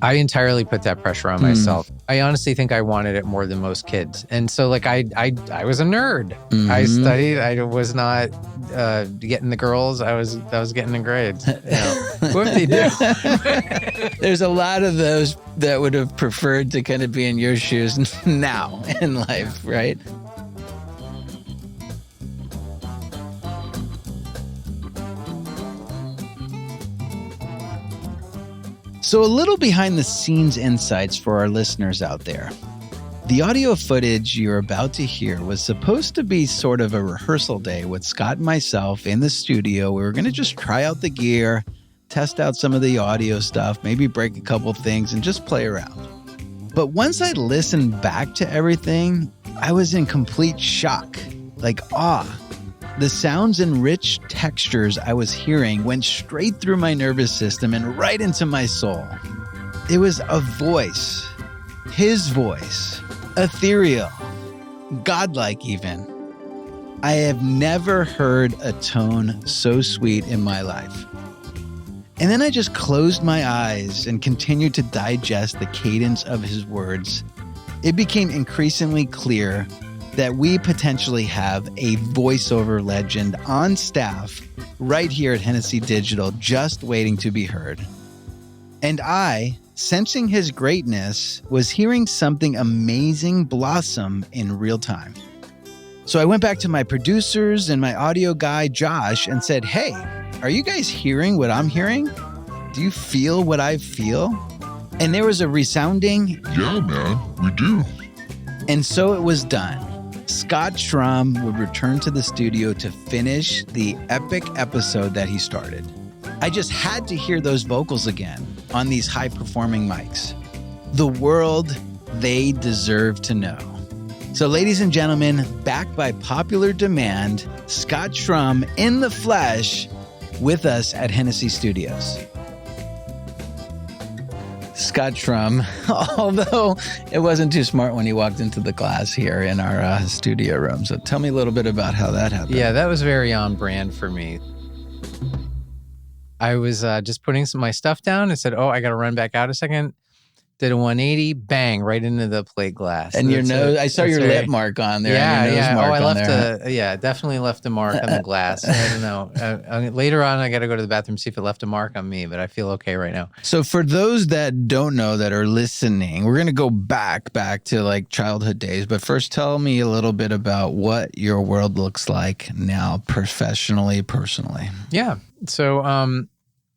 I entirely put that pressure on myself. I honestly think I wanted it more than most kids. And so like I was a nerd. I studied. I was not getting the girls. I was getting the grades. You know, what did they do? There's a lot of those that would have preferred to kind of be in your shoes now in life, right? So a little behind the scenes insights for our listeners out there. The audio footage you're about to hear was supposed to be sort of a rehearsal day with Scott and myself in the studio. We were going to just try out the gear, test out some of the audio stuff, maybe break a couple things and just play around. But once I listened back to everything, I was in complete shock, like awe. The sounds and rich textures I was hearing went straight through my nervous system and right into my soul. It was a voice, his voice, ethereal, godlike even. I have never heard a tone so sweet in my life. And then I just closed my eyes and continued to digest the cadence of his words. It became increasingly clear that we potentially have a voiceover legend on staff right here at Hennessey Digital, just waiting to be heard. And I, sensing his greatness, was hearing something amazing blossom in real time. So I went back to my producers and my audio guy, Josh, and said, hey, are you guys hearing what I'm hearing? Do you feel what I feel? And there was a resounding, yeah, man, we do. And so it was done. Scott Shrum would return to the studio to finish the epic episode that he started. I just had to hear those vocals again on these high-performing mics. The world they deserve to know. So ladies and gentlemen, back by popular demand, Scott Shrum in the flesh with us at Hennessey Studios. Scott Shrum, although it wasn't too smart when he walked into the class here in our studio room. So tell me a little bit about how that happened. Yeah, that was very on brand for me. I was just putting my stuff down and said, oh, I got to run back out a second. Did a 180, bang, right into the plate glass. And your nose, I saw your lip mark on there. Yeah, and your nose mark I left there. definitely left a mark on the glass. I don't know. Later on, I got to go to the bathroom, see if it left a mark on me, but I feel okay right now. So for those that don't know, that are listening, we're going to go back to like childhood days. But first, tell me a little bit about what your world looks like now, professionally, personally. Yeah. So,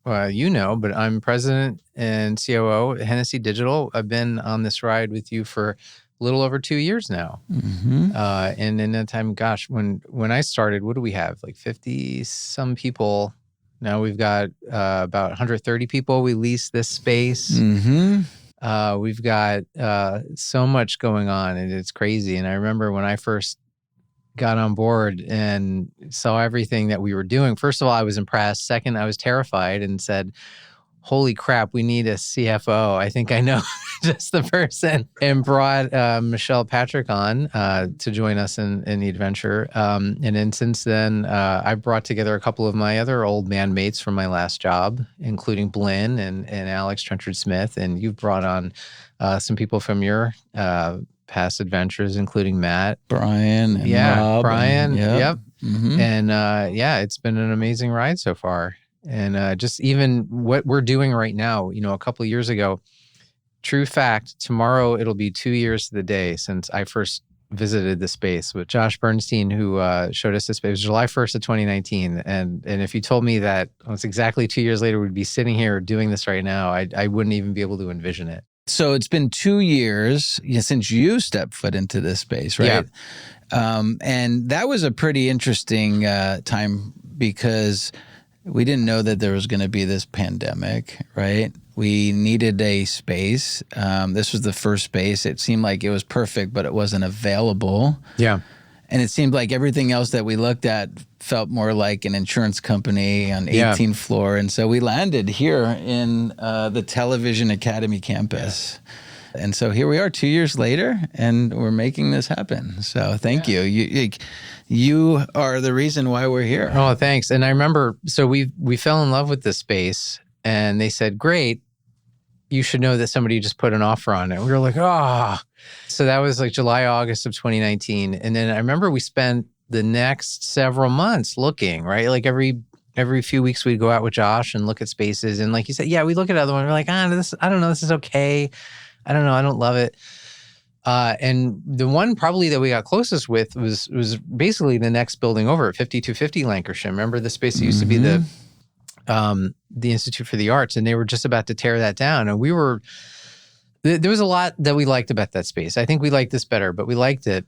but I'm president and COO at Hennessey Digital. I've been on this ride with you for a little over 2 years now. Mm-hmm. And in that time, gosh, when I started, what do we have? Like 50 some people. Now we've got about 130 people. We lease this space. Mm-hmm. We've got so much going on, and it's crazy. And I remember when I first got on board and saw everything that we were doing. First of all, I was impressed. Second, I was terrified and said, holy crap, we need a CFO. I think I know just the person. And brought Michelle Patrick on to join us in the adventure. And then since then, I brought together a couple of my other old man mates from my last job, including Blinn and Alex Trenchard-Smith. And you've brought on some people from your past adventures, including Matt, Brian, and Rob, Brian. Yep. Mm-hmm. And it's been an amazing ride so far. And just even what we're doing right now, a couple of years ago, true fact, tomorrow it'll be 2 years to the day since I first visited the space with Josh Bernstein, who showed us the space. It was July 1st of 2019. And if you told me that it's exactly 2 years later, we'd be sitting here doing this right now, I wouldn't even be able to envision it. So it's been 2 years since you stepped foot into this space, right? Yeah. And that was a pretty interesting time because we didn't know that there was going to be this pandemic, right? We needed a space. This was the first space. It seemed like it was perfect, but it wasn't available. Yeah. And it seemed like everything else that we looked at felt more like an insurance company on 18th floor. And so we landed here in the Television Academy campus. Yeah. And so here we are 2 years later, and we're making this happen. So thank you. You are the reason why we're here. Oh, thanks. And I remember, so we fell in love with this space, and they said, great, you should know that somebody just put an offer on it. We were like, oh. So that was like July, August of 2019. And then I remember we spent the next several months looking, right? Like every few weeks we'd go out with Josh and look at spaces. And like you said, yeah, we look at other ones. We're like, this, I don't know, this is okay. I don't know, I don't love it. And the one probably that we got closest with was basically the next building over at 5250 Lancashire. Remember the space that used to be the Institute for the Arts, and they were just about to tear that down. And there was a lot that we liked about that space. I think we liked this better, but we liked it.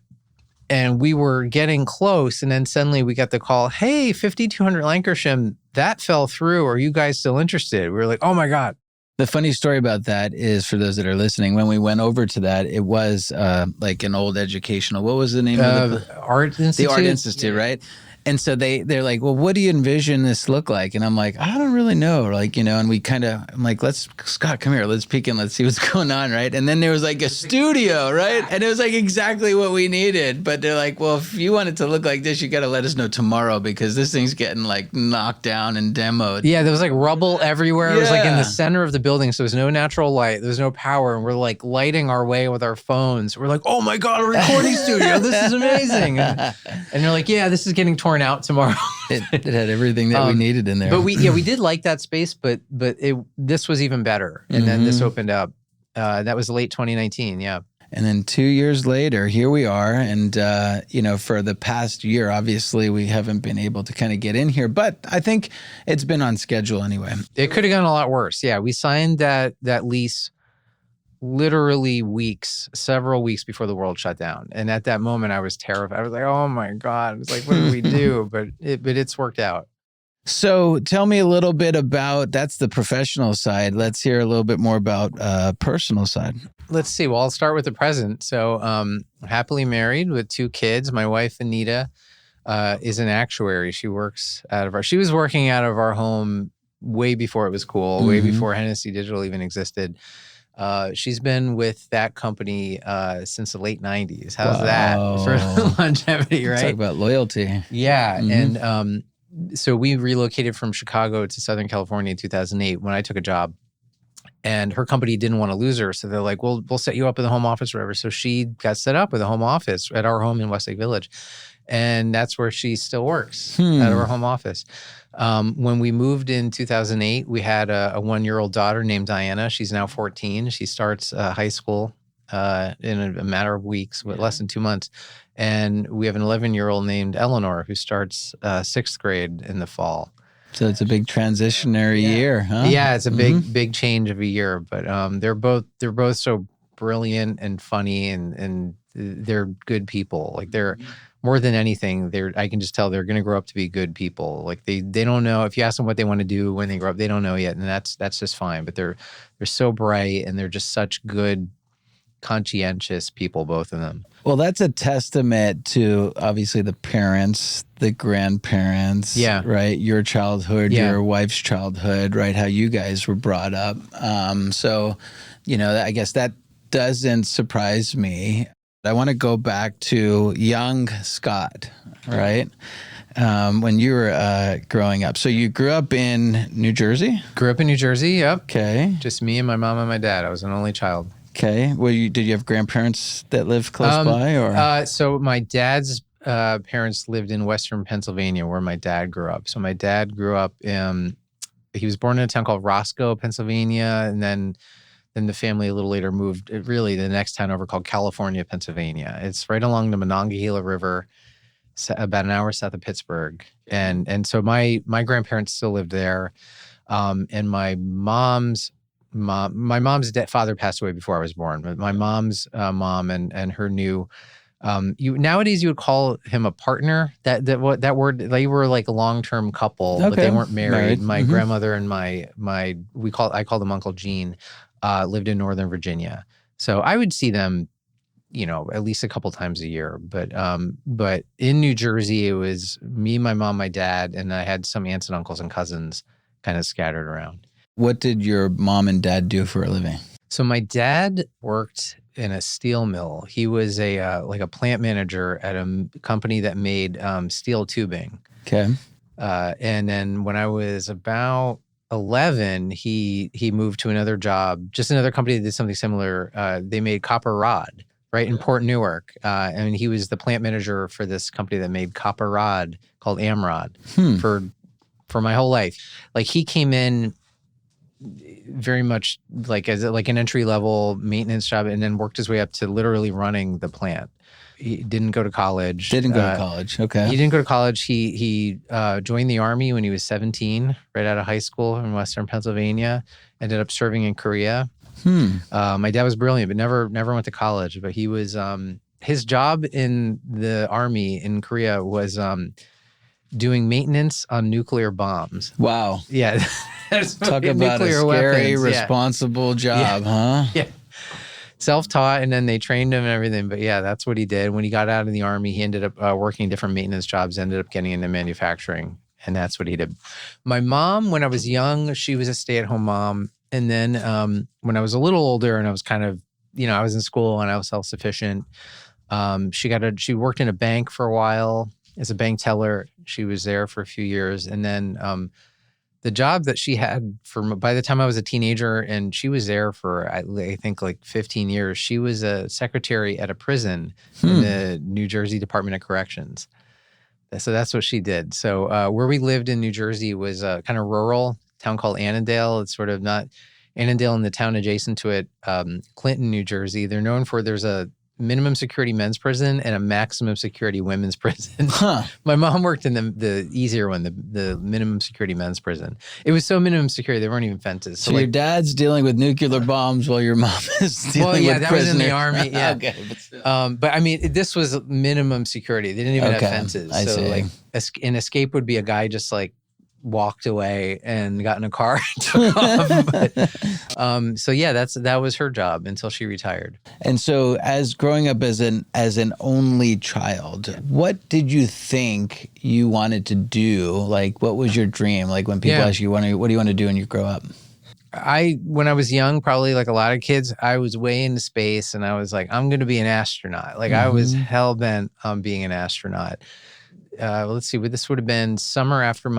And we were getting close, and then suddenly we got the call, hey, 5200 Lancashire, that fell through. Are you guys still interested? We were like, oh my God. The funny story about that is, for those that are listening, when we went over to that, it was like an old educational, what was the name of the Art Institute? The Art Institute, right? And so they're like, well, what do you envision this look like? And I'm like, I don't really know. Like, and we I'm like, Scott, come here. Let's peek in. Let's see what's going on, right? And then there was like a studio, right? And it was like exactly what we needed. But they're like, well, if you want it to look like this, you got to let us know tomorrow because this thing's getting like knocked down and demoed. Yeah, there was like rubble everywhere. It was like in the center of the building. So there was no natural light. There was no power. And we're like lighting our way with our phones. We're like, oh my God, a recording studio. This is amazing. And they're like, yeah, this is getting torn out tomorrow. it had everything that we needed in there. But we did like that space, but this was even better. And then this opened up. That was late 2019, yeah. And then 2 years later, here we are. And, for the past year, obviously, we haven't been able to kind of get in here. But I think it's been on schedule anyway. It could have gone a lot worse. Yeah, we signed that lease literally several weeks before the world shut down. And at that moment, I was terrified. I was like, oh my God. I was like, what do we do? But it's worked out. So tell me a little bit about, that's the professional side. Let's hear a little bit more about personal side. Let's see. Well, I'll start with the present. So happily married with 2 kids. My wife, Anita, is an actuary. She was working out of our home way before it was cool, way before Hennessey Digital even existed. She's been with that company since the late 90s. How's that for longevity, right? Talk about loyalty. Yeah. And so we relocated from Chicago to Southern California in 2008 when I took a job. And her company didn't want to lose her. So they're like, we'll set you up with a home office or whatever. So she got set up with a home office at our home in Westlake Village. And that's where she still works, out of our home office. When we moved in 2008, we had a 1-year-old daughter named Diana. She's now 14. She starts high school in a matter of weeks, with less than 2 months. And we have an 11-year-old named Eleanor who starts 6th grade in the fall. So it's a big transitionary year, huh? Yeah, it's a big change of a year. But they're both so brilliant and funny, and they're good people. Like they're more than anything, I can just tell they're going to grow up to be good people. Like they don't know, if you ask them what they want to do when they grow up, they don't know yet, and that's just fine. But they're so bright, and they're just such good, conscientious people, both of them. Well, that's a testament to obviously the parents, the grandparents, right? Your childhood, your wife's childhood, right? How you guys were brought up. So, I guess that doesn't surprise me. I want to go back to young Scott, right? When you were growing up. So you grew up in New Jersey? Grew up in New Jersey, yep. Okay. Just me and my mom and my dad. I was an only child. Okay. Did you have grandparents that lived close by? Or so my dad's parents lived in Western Pennsylvania, where my dad grew up. So my dad grew up he was born in a town called Roscoe, Pennsylvania, and then the family a little later moved really the next town over called California, Pennsylvania. It's right along the Monongahela River, about an hour south of Pittsburgh. And so my grandparents still lived there. And my mom's father passed away before I was born, but my mom's mom and her new, nowadays you would call him a partner. That word, they were like a long-term couple, but they weren't married. My grandmother and I called him Uncle Gene, lived in Northern Virginia. So I would see them, at least a couple times a year. But in New Jersey, it was me, my mom, my dad, and I had some aunts and uncles and cousins kind of scattered around. What did your mom and dad do for a living? So my dad worked in a steel mill. He was a plant manager at a company that made steel tubing. Okay. And then when I was about 11, he moved to another job, just another company that did something similar. They made copper rod, right, in Port Newark. And he was the plant manager for this company that made copper rod called Amrod for my whole life. Like he came in very much like as like an entry level maintenance job, and then worked his way up to literally running the plant. He didn't go to college. Okay. He didn't go to college. He joined the Army when he was 17, right out of high school in Western Pennsylvania. Ended up serving in Korea. My dad was brilliant, but never went to college. But he was his job in the Army in Korea was doing maintenance on nuclear bombs. Wow. Yeah. Talk about a scary, responsible job, huh? Yeah. Self-taught, and then they trained him and everything. But yeah, that's what he did. When he got out of the Army, he ended up working different maintenance jobs, ended up getting into manufacturing. And that's what he did. My mom, when I was young, she was a stay-at-home mom. And then when I was a little older and I was kind of, I was in school and I was self-sufficient, she worked in a bank for a while as a bank teller. She was there for a few years. And then the job that she had by the time I was a teenager, and she was there for, I think, like 15 years, she was a secretary at a prison in the New Jersey Department of Corrections. So that's what she did. So where we lived in New Jersey was a kind of rural town called Annandale. It's sort of not Annandale and the town adjacent to it, Clinton, New Jersey. They're known for, there's a minimum security men's prison and a maximum security women's prison. My mom worked in the easier one, the minimum security men's prison. It was so minimum security, there weren't even fences. So your dad's dealing with nuclear bombs while your mom is dealing with prisoners. That was in the Army. Yeah. Okay, but still. But I mean, this was minimum security. They didn't even have fences. I see. Like an escape would be a guy just like walked away and got in a car and took off. But, so yeah, that was her job until she retired. And so, as growing up as an only child, what did you think you wanted to do? Like, what was your dream? Like when people ask you, what do you want to do when you grow up? When I was young, probably like a lot of kids, I was way into space, and I was like, I'm going to be an astronaut. Like I was hell bent on being an astronaut. Let's see, this would have been summer after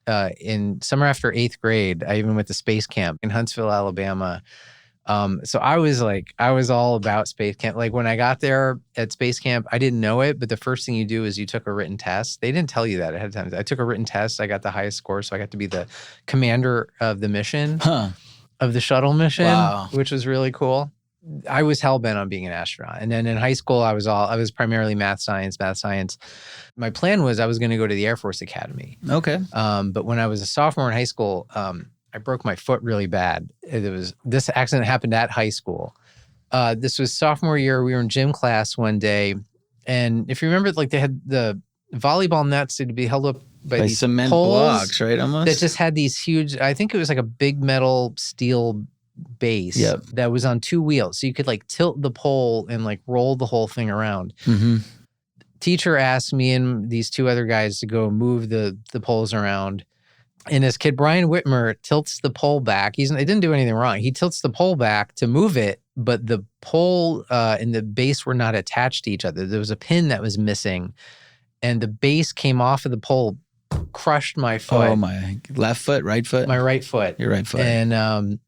summer after 8th grade. I even went to space camp in Huntsville, Alabama. So I was all about space camp. Like when I got there at space camp, I didn't know it, but the first thing you do is you took a written test. They didn't tell you that ahead of time. I took a written test. I got the highest score. So I got to be the commander of the mission, of the shuttle mission, which was really cool. I was hell-bent on being an astronaut. And then in high school, I was primarily math, science. My plan was I was going to go to the Air Force Academy. Okay. But when I was a sophomore in high school, I broke my foot really bad. This accident happened at high school. This was sophomore year. We were in gym class one day. And if you remember, like they had the volleyball nets to be held up by these cement poles blocks, right? Almost. That just had these huge, I think it was like a big metal steel base that was on 2 wheels. So you could like tilt the pole and like roll the whole thing around. Teacher asked me and these 2 other guys to go move the poles around. And this kid, Brian Whitmer, tilts the pole back. He didn't do anything wrong. He tilts the pole back to move it, but the pole and the base were not attached to each other. There was a pin that was missing, and the base came off of the pole, crushed my foot. Oh, my left foot, right foot? My right foot. Your right foot. And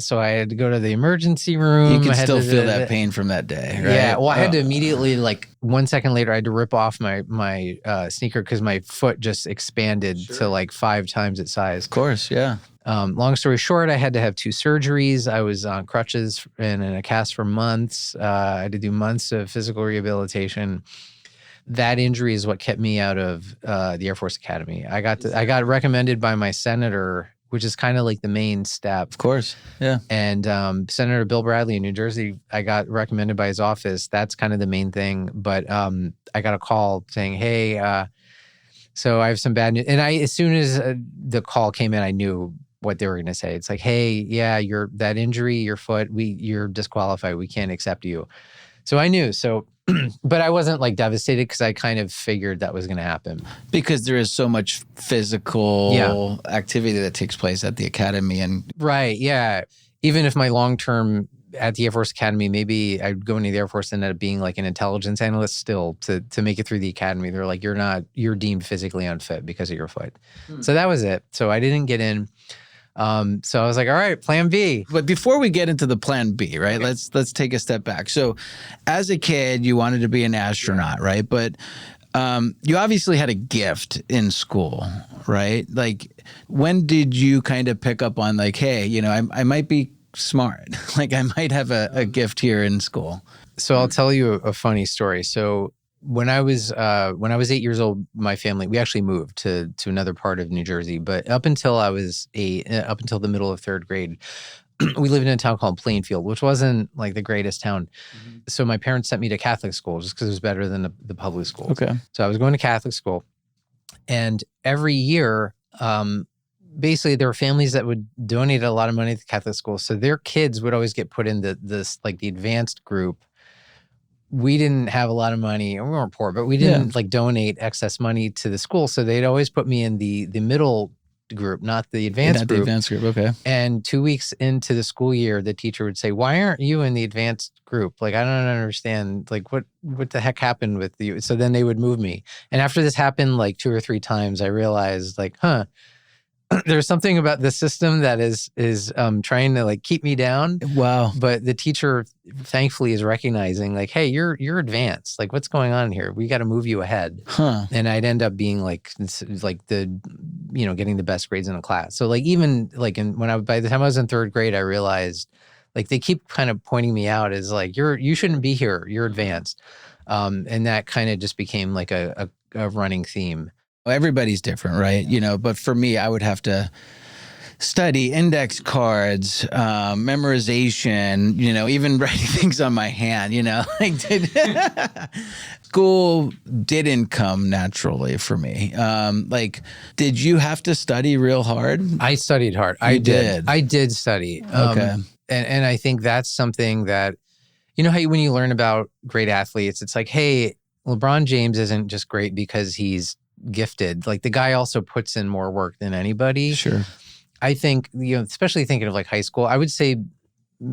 so I had to go to the emergency room. You can still feel that pain from that day, right? Yeah. Well, I had to immediately, like 1 second later, I had to rip off my sneaker because my foot just expanded to like 5 times its size. Of course, yeah. Long story short, I had to have 2 surgeries. I was on crutches and in a cast for months. I had to do months of physical rehabilitation. That injury is what kept me out of the Air Force Academy. I got recommended by my senator, which is kind of like the main step. Of course, yeah. And Senator Bill Bradley in New Jersey, I got recommended by his office. That's kind of the main thing. But I got a call saying, hey, so I have some bad news. And as soon as the call came in, I knew what they were going to say. It's like, hey, yeah, that injury, your foot, you're disqualified. We can't accept you. So I knew. So, but I wasn't devastated because I kind of figured that was going to happen. Because there is so much physical activity that takes place at the academy. And right, yeah. Even if my long-term at the Air Force Academy, maybe I'd go into the Air Force and end up being like an intelligence analyst still to make it through the academy. They're like, you're deemed physically unfit because of your foot. So that was it. So I didn't get in. So I was like, all right, plan B. But before we get into the plan B, right, let's take a step back. So as a kid, you wanted to be an astronaut, right? But you obviously had a gift in school, right? Like, when did you kind of pick up on like, hey, I might be smart. Like, I might have a gift here in school. So I'll tell you a funny story. So when I was 8 years old, my family, we actually moved to another part of New Jersey. But up until the middle of third grade, we lived in a town called Plainfield, which wasn't like the greatest town. So my parents sent me to Catholic school just because it was better than the public school. Okay. So I was going to Catholic school, and every year, basically there were families that would donate a lot of money to Catholic school. So their kids would always get put in the advanced group. We didn't have a lot of money, and we weren't poor, but we didn't donate excess money to the school. So they'd always put me in the middle group, not the advanced group. The advanced group, okay. And 2 weeks into the school year, the teacher would say, "Why aren't you in the advanced group? Like, I don't understand. Like, what the heck happened with you?" So then they would move me. And after this happened like 2 or 3 times, I realized like, there's something about the system that is trying to like keep me down. Wow. But the teacher thankfully is recognizing like, hey, you're advanced. Like, what's going on here? We got to move you ahead. And I'd end up being like getting the best grades in the class. So like, even like by the time I was in third grade, I realized like they keep kind of pointing me out as like, you shouldn't be here. You're advanced. And that kind of just became like a running theme. Everybody's different, right? But for me, I would have to study index cards, memorization, even writing things on my hand, School didn't come naturally for me. Did you have to study real hard? I studied hard. I did study. Okay. And I think that's something that, how when you learn about great athletes, it's like, hey, LeBron James isn't just great because he's gifted. Like, the guy also puts in more work than anybody. Sure. I think, especially thinking of like high school, I would say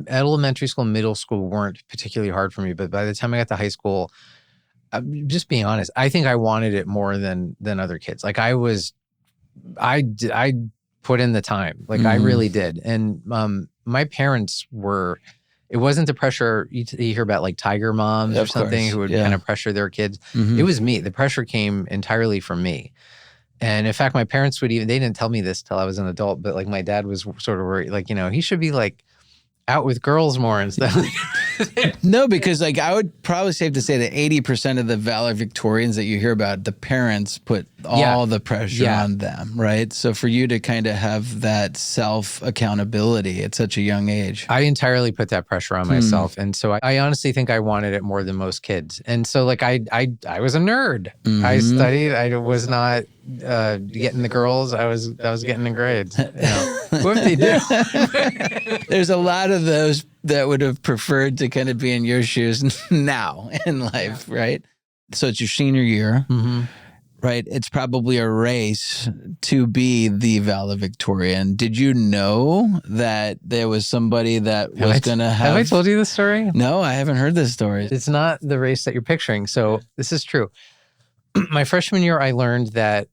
elementary school, middle school weren't particularly hard for me. But by the time I got to high school, just being honest, I think I wanted it more than other kids. Like, I put in the time. Like, I really did. And my parents it wasn't the pressure you hear about, like tiger moms or something who would kind of pressure their kids. It was me. The pressure came entirely from me. And in fact, my parents they didn't tell me this till I was an adult, but like my dad was sort of worried, like, he should be like out with girls more and stuff. No, because like I would probably safe to say that 80% of the valedictorians that you hear about, the parents put all the pressure on them, right? So for you to kind of have that self-accountability at such a young age. I entirely put that pressure on myself. And so I honestly think I wanted it more than most kids. And so like I was a nerd. I studied. I was not getting the girls. I was getting the grades. Whoop-de-doo. There's a lot of those that would have preferred to kind of be in your shoes now in life, right? So it's your senior year, right? It's probably a race to be the valedictorian. Did you know that there was somebody that was going to have... Have I told you this story? No, I haven't heard this story. It's not the race that you're picturing. So this is true. My freshman year, I learned that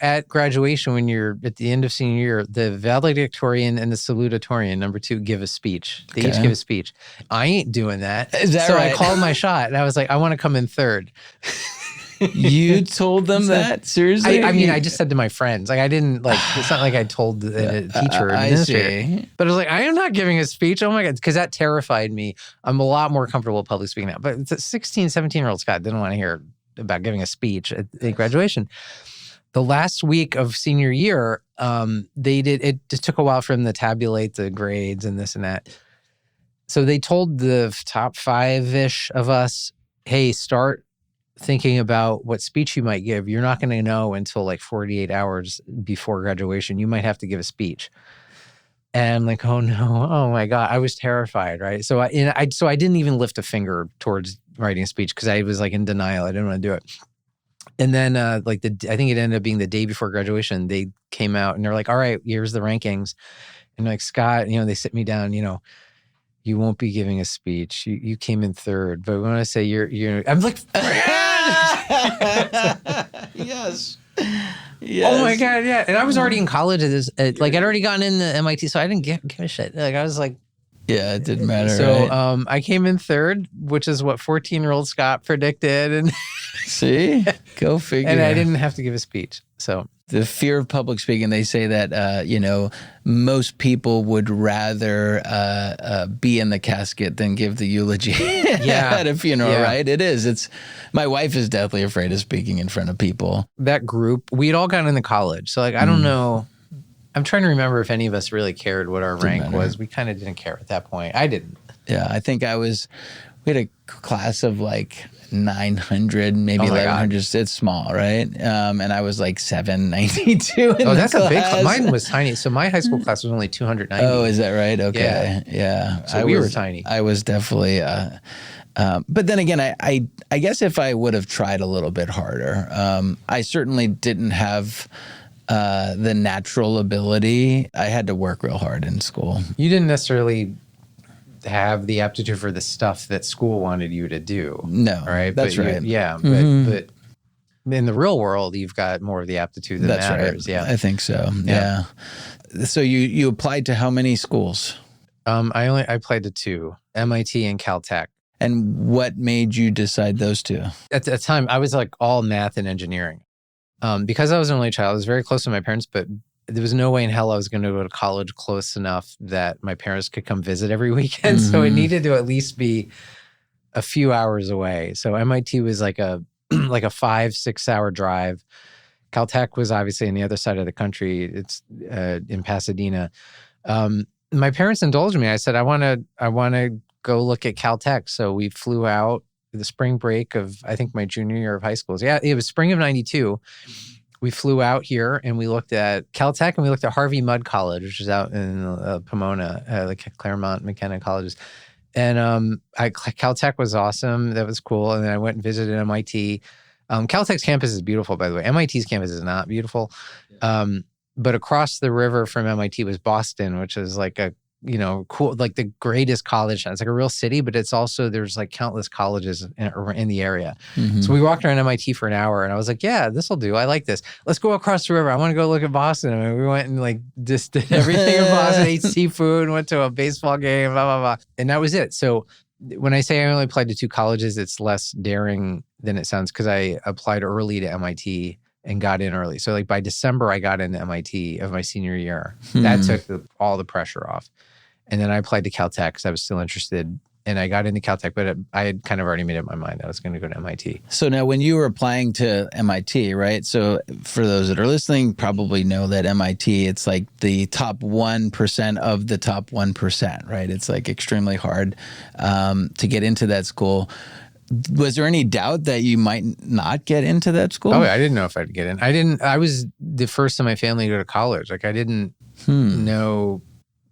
at graduation, when you're at the end of senior year, the valedictorian and the salutatorian, number 2, give a speech. They each give a speech. I ain't doing that. Is that so right? I called my shot, and I was like, I want to come in third. You told them that? Seriously? I mean, I just said to my friends. Like, I didn't, it's not like I told the teacher or administrator. But I was like, I am not giving a speech. Oh my God. Because that terrified me. I'm a lot more comfortable public speaking now. But it's a 16, 17-year-old Scott didn't want to hear about giving a speech at graduation. The last week of senior year, it just took a while for them to tabulate the grades and this and that. So they told the top 5-ish of us, hey, start thinking about what speech you might give. You're not going to know until like 48 hours before graduation. You might have to give a speech. And I'm like, oh no, oh my God. I was terrified, right? So I didn't even lift a finger towards writing a speech because I was like in denial. I didn't want to do it. And then I think it ended up being the day before graduation, they came out and they're like, all right, here's the rankings. And like, Scott, they sit me down, you won't be giving a speech. You came in third, but when I say I'm like, Yes. Oh my God, yeah. And I was already in college at this, like I'd already gotten into MIT, so I didn't give a shit. Like I was like, yeah, it didn't matter. So right? I came in third, which is what 14-year-old Scott predicted, and see, go figure. And I didn't have to give a speech. So the fear of public speaking, they say that, most people would rather be in the casket than give the eulogy at a funeral, right? It is. My wife is deathly afraid of speaking in front of people. That group, we'd all gotten into college. So like, I don't know. I'm trying to remember if any of us really cared what our rank was. We kind of didn't care at that point. I didn't. Yeah, I think we had a class of like 900, maybe 1,100. It's small, right? And I was like 792 in that's the a big class. class. Mine was tiny. So my high school class was only 290. Oh, is that right? Okay. Yeah. So we were tiny. I was definitely... but then again, I guess if I would have tried a little bit harder, I certainly didn't have... the natural ability. I had to work real hard in school. You didn't necessarily have the aptitude for the stuff that school wanted you to do. No, right? That's right. But in the real world, you've got more of the aptitude that matters. Right. Yeah, I think so. Yeah. So you applied to how many schools? I applied to 2, MIT and Caltech. And what made you decide those 2? At the time, I was like all math and engineering. Because I was an only child, I was very close to my parents, but there was no way in hell I was going to go to college close enough that my parents could come visit every weekend. So it needed to at least be a few hours away. So MIT was like a 5-6 hour drive. Caltech was obviously on the other side of the country. It's in Pasadena. My parents indulged me. I said, I want to go look at Caltech. So we flew out the spring break of, I think, my junior year of high school. Yeah, it was spring of 92. We flew out here and we looked at Caltech and we looked at Harvey Mudd College, which is out in Pomona, like Claremont McKenna colleges. And Caltech was awesome. That was cool. And then I went and visited MIT. Caltech's campus is beautiful, by the way. MIT's campus is not beautiful. But across the river from MIT was Boston, which is like a cool, like the greatest college. It's like a real city, but it's also, there's like countless colleges in the area. So we walked around MIT for an hour and I was like, yeah, this will do. I like this. Let's go across the river. I want to go look at Boston. I mean, we went and like just did everything in Boston, ate seafood, went to a baseball game, blah, blah, blah. And that was it. So when I say I only applied to 2 colleges, it's less daring than it sounds because I applied early to MIT and got in early. So like by December, I got into MIT of my senior year. That took all the pressure off. And then I applied to Caltech because I was still interested. And I got into Caltech, but I had kind of already made up my mind I was going to go to MIT. So now when you were applying to MIT, right? So for those that are listening, probably know that MIT, it's like the top 1% of the top 1%, right? It's like extremely hard to get into that school. Was there any doubt that you might not get into that school? Oh, I didn't know if I'd get in. I was the first in my family to go to college. Like I didn't know...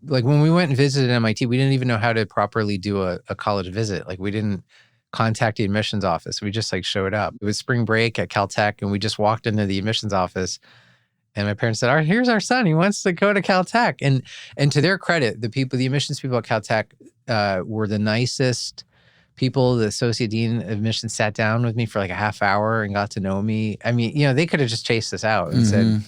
Like when we went and visited MIT, we didn't even know how to properly do a college visit. Like we didn't contact the admissions office. We just like showed up. It was spring break at Caltech and we just walked into the admissions office and my parents said, all right, here's our son. He wants to go to Caltech. And to their credit, the admissions people at Caltech were the nicest people. The associate dean of admissions sat down with me for like a half hour and got to know me. I mean, they could have just chased us out and said,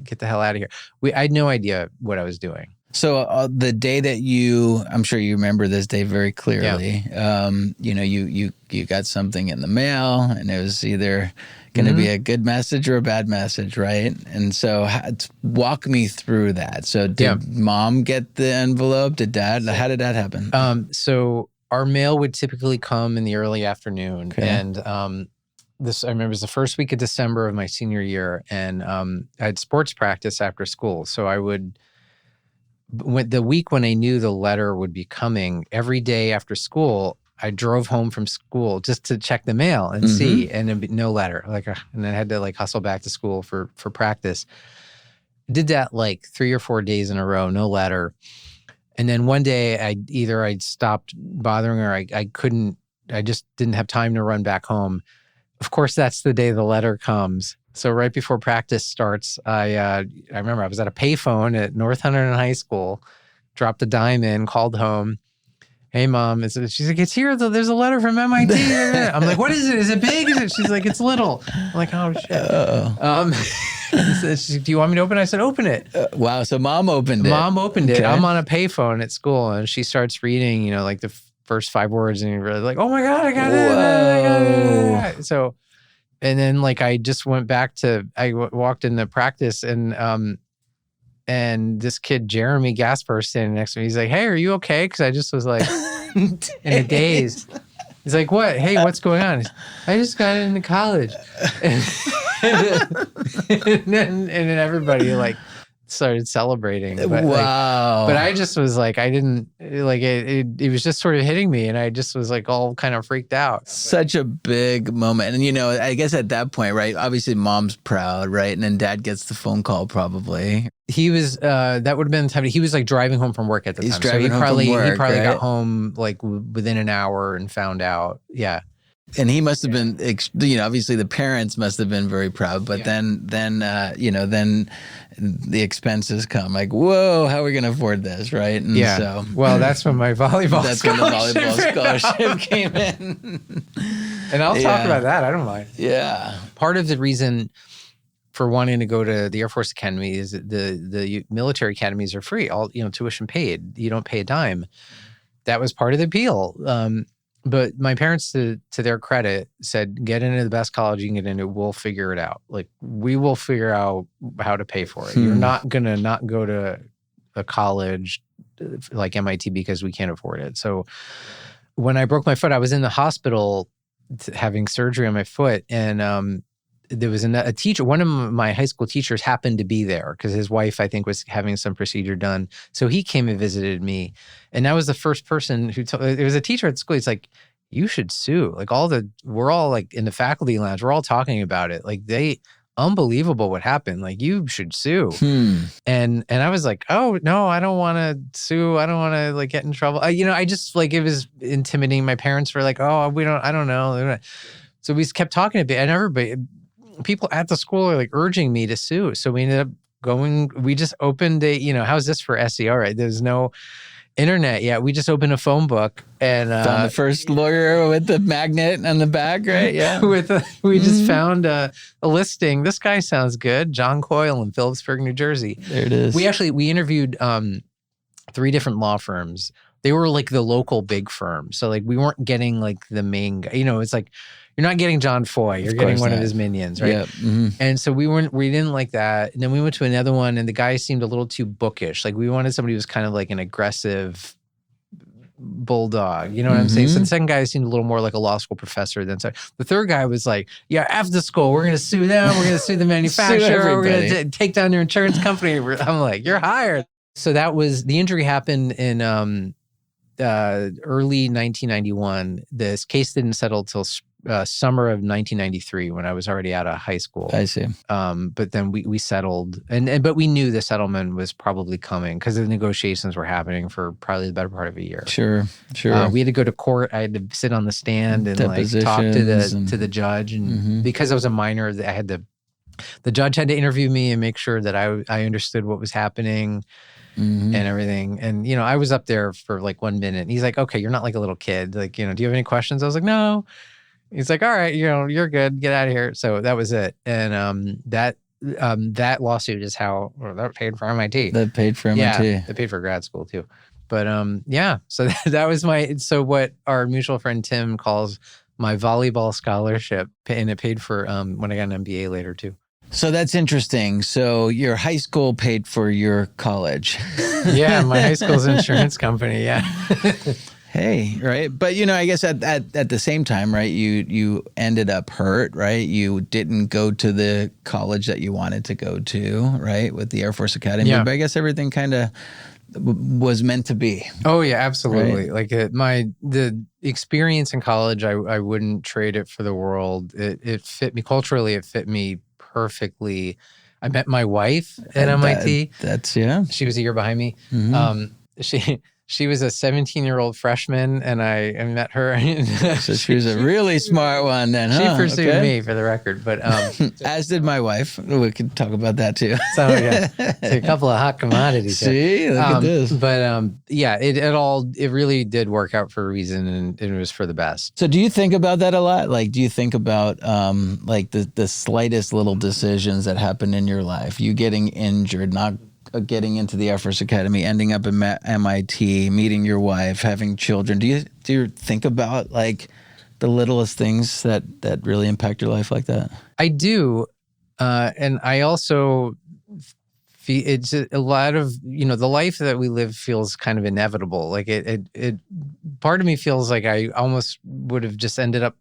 get the hell out of here. I had no idea what I was doing. So the day that I'm sure you remember this day very clearly. Yeah. You got something in the mail, and it was either going to be a good message or a bad message, right? And so, walk me through that. So, did Mom get the envelope? Did Dad? How did that happen? So our mail would typically come in the early afternoon, and I remember it was the first week of December of my senior year, and I had sports practice after school, so I would. The week when I knew the letter would be coming, every day after school, I drove home from school just to check the mail and see, and there'd be no letter. And I had to like hustle back to school for practice. Did that like 3 or 4 days in a row, no letter. And then one day I'd stopped bothering her. I just didn't have time to run back home. Of course, that's the day the letter comes. So right before practice starts, I remember I was at a payphone at North Hunterdon High School, dropped a dime in, called home, hey, Mom. She's like, it's here. There's a letter from MIT. I'm like, what is it? Is it big? She's like, it's little. I'm like, oh, shit. She's like, do you want me to open it? I said, open it. Wow. So Mom opened it. Mom opened it. Okay. I'm on a payphone at school, and she starts reading, like the first 5 words, and you're really like, oh my God, I got it. So, and then like I just went back I walked into practice, and this kid, Jeremy Gasper, standing next to me. He's like, hey, are you okay? Because I just was like in a daze. He's like, what? Hey, what's going on? I just got into college. And then everybody like started celebrating. But, wow. But I just was like, I didn't like it was just sort of hitting me, and I just was like all kind of freaked out. Such a big moment. And I guess at that point, right, obviously Mom's proud, right? And then Dad gets the phone call probably. He was that would have been the time he was like driving home from work at the time. Driving he home probably from work, he probably right? got home like within an hour and found out. Yeah. And he must have been, obviously the parents must have been very proud, but then the expenses come like, whoa, how are we going to afford this? Right. And so, well, that's when my volleyball scholarship came in. And I'll talk about that. I don't mind. Yeah. Part of the reason for wanting to go to the Air Force Academy is that the military academies are free, all, tuition paid. You don't pay a dime. That was part of the appeal. But my parents, to their credit, said, get into the best college you can get into. We'll figure it out. Like, we will figure out how to pay for it. You're not going to not go to a college like MIT because we can't afford it. So when I broke my foot, I was in the hospital having surgery on my foot. And there was a teacher, one of my high school teachers happened to be there because his wife, I think, was having some procedure done. So he came and visited me. And I was the first person who it was a teacher at school. He's like, you should sue. Like we're all like in the faculty lounge, we're all talking about it. Like unbelievable what happened. Like, you should sue. And I was like, oh no, I don't want to sue. I don't want to like get in trouble. I just like, it was intimidating. My parents were like, oh, I don't know. So we kept talking a bit, and people at the school are like urging me to sue. So we ended up we just opened how's this for SEO, right? There's no internet yet. We just opened a phone book and found the first lawyer with the magnet on the back, right? Yeah. We just found a listing. This guy sounds good. John Coyle in Phillipsburg, New Jersey. There it is. We interviewed 3 different law firms. They were like the local big firms. So like we weren't getting like the main guy. It's like, you're not getting John Foy. You're getting one of his minions, right? Yeah. Mm-hmm. And so we didn't like that. And then we went to another one, and the guy seemed a little too bookish. Like, we wanted somebody who was kind of like an aggressive bulldog. You know what I'm saying? So the second guy seemed a little more like a law school professor than so. The third guy was like, yeah, after school, we're going to sue them. We're going to sue the manufacturer. We're going to take down their insurance company. I'm like, you're hired. So the injury happened in early 1991. This case didn't settle till summer of 1993 when I was already out of high school. I see. But then we settled, but we knew the settlement was probably coming because the negotiations were happening for probably the better part of a year. Sure. We had to go to court. I had to sit on the stand and like talk to the judge, and because I was a minor, the judge had to interview me and make sure that I understood what was happening. And everything. And, I was up there for like 1 minute. And he's like, okay, you're not like a little kid. Like, do you have any questions? I was like, no. He's like, all right, you're good. Get out of here. So that was it. And that lawsuit is how that paid for MIT. That paid for MIT. Yeah, that paid for grad school too. But so that was what our mutual friend Tim calls my volleyball scholarship. And it paid for when I got an MBA later too. So that's interesting. So your high school paid for your college. Yeah, my high school's insurance company. Yeah. Hey, right. But, I guess at the same time, right, you ended up hurt, right? You didn't go to the college that you wanted to go to, right, with the Air Force Academy. Yeah. But I guess everything kind of was meant to be. Oh, yeah, absolutely. Right? Like the experience in college, I wouldn't trade it for the world. It fit me culturally. It fit me perfectly. I met my wife at MIT. That's, yeah. She was a year behind me. She was a 17-year-old freshman, and I met her. So she was a really smart one then, huh? She pursued me, for the record. But as did my wife. We could talk about that too. So yeah, it's a couple of hot commodities. See, look at this. But yeah, it really did work out for a reason, and it was for the best. So do you think about that a lot? Like, do you think about like the slightest little decisions that happen in your life? You getting injured, not getting into the Air Force Academy, ending up at MIT, meeting your wife, having children. Do you think about like the littlest things that really impact your life like that? I do. And I also feel it's a lot of, the life that we live feels kind of inevitable. Like it part of me feels like I almost would have just ended up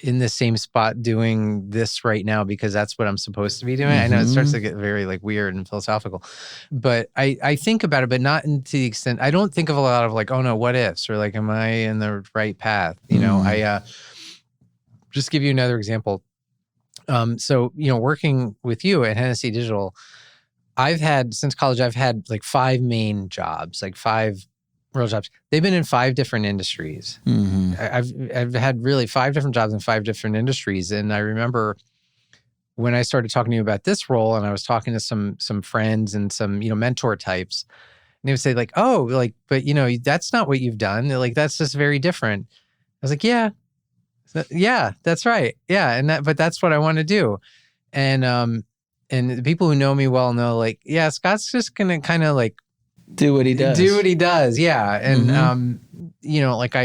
in the same spot doing this right now because that's what I'm supposed to be doing. I know it starts to get very like weird and philosophical, but I think about it, but not to the extent, I don't think of a lot of like, oh no, what ifs, or like, am I in the right path? I just give you another example. So, working with you at Hennessey Digital, since college, I've had like 5 main jobs, like 5 real jobs. They've been in 5 different industries. I've had really 5 different jobs in 5 different industries. And I remember when I started talking to you about this role, and I was talking to some friends and some, mentor types, and they would say like, oh, like, but that's not what you've done. They're like, that's just very different. I was like, yeah, that's right. Yeah. But that's what I want to do. And the people who know me well know like, yeah, Scott's just going to kind of like, do what he does. Yeah. And, like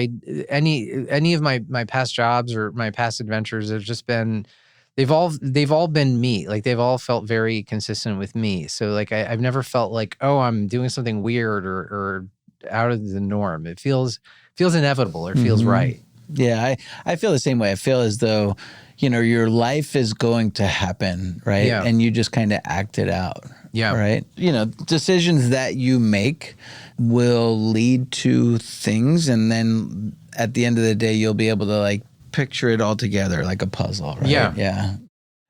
any of my past jobs or my past adventures have just been, they've all been me. Like they've all felt very consistent with me. So like, I've never felt like, oh, I'm doing something weird or out of the norm. It feels inevitable or feels right. Yeah. I feel the same way. I feel as though, your life is going to happen, right? Yeah. And you just kind of act it out. Yeah. Right. Decisions that you make will lead to things. And then at the end of the day, you'll be able to like picture it all together like a puzzle. Right? Yeah. Yeah.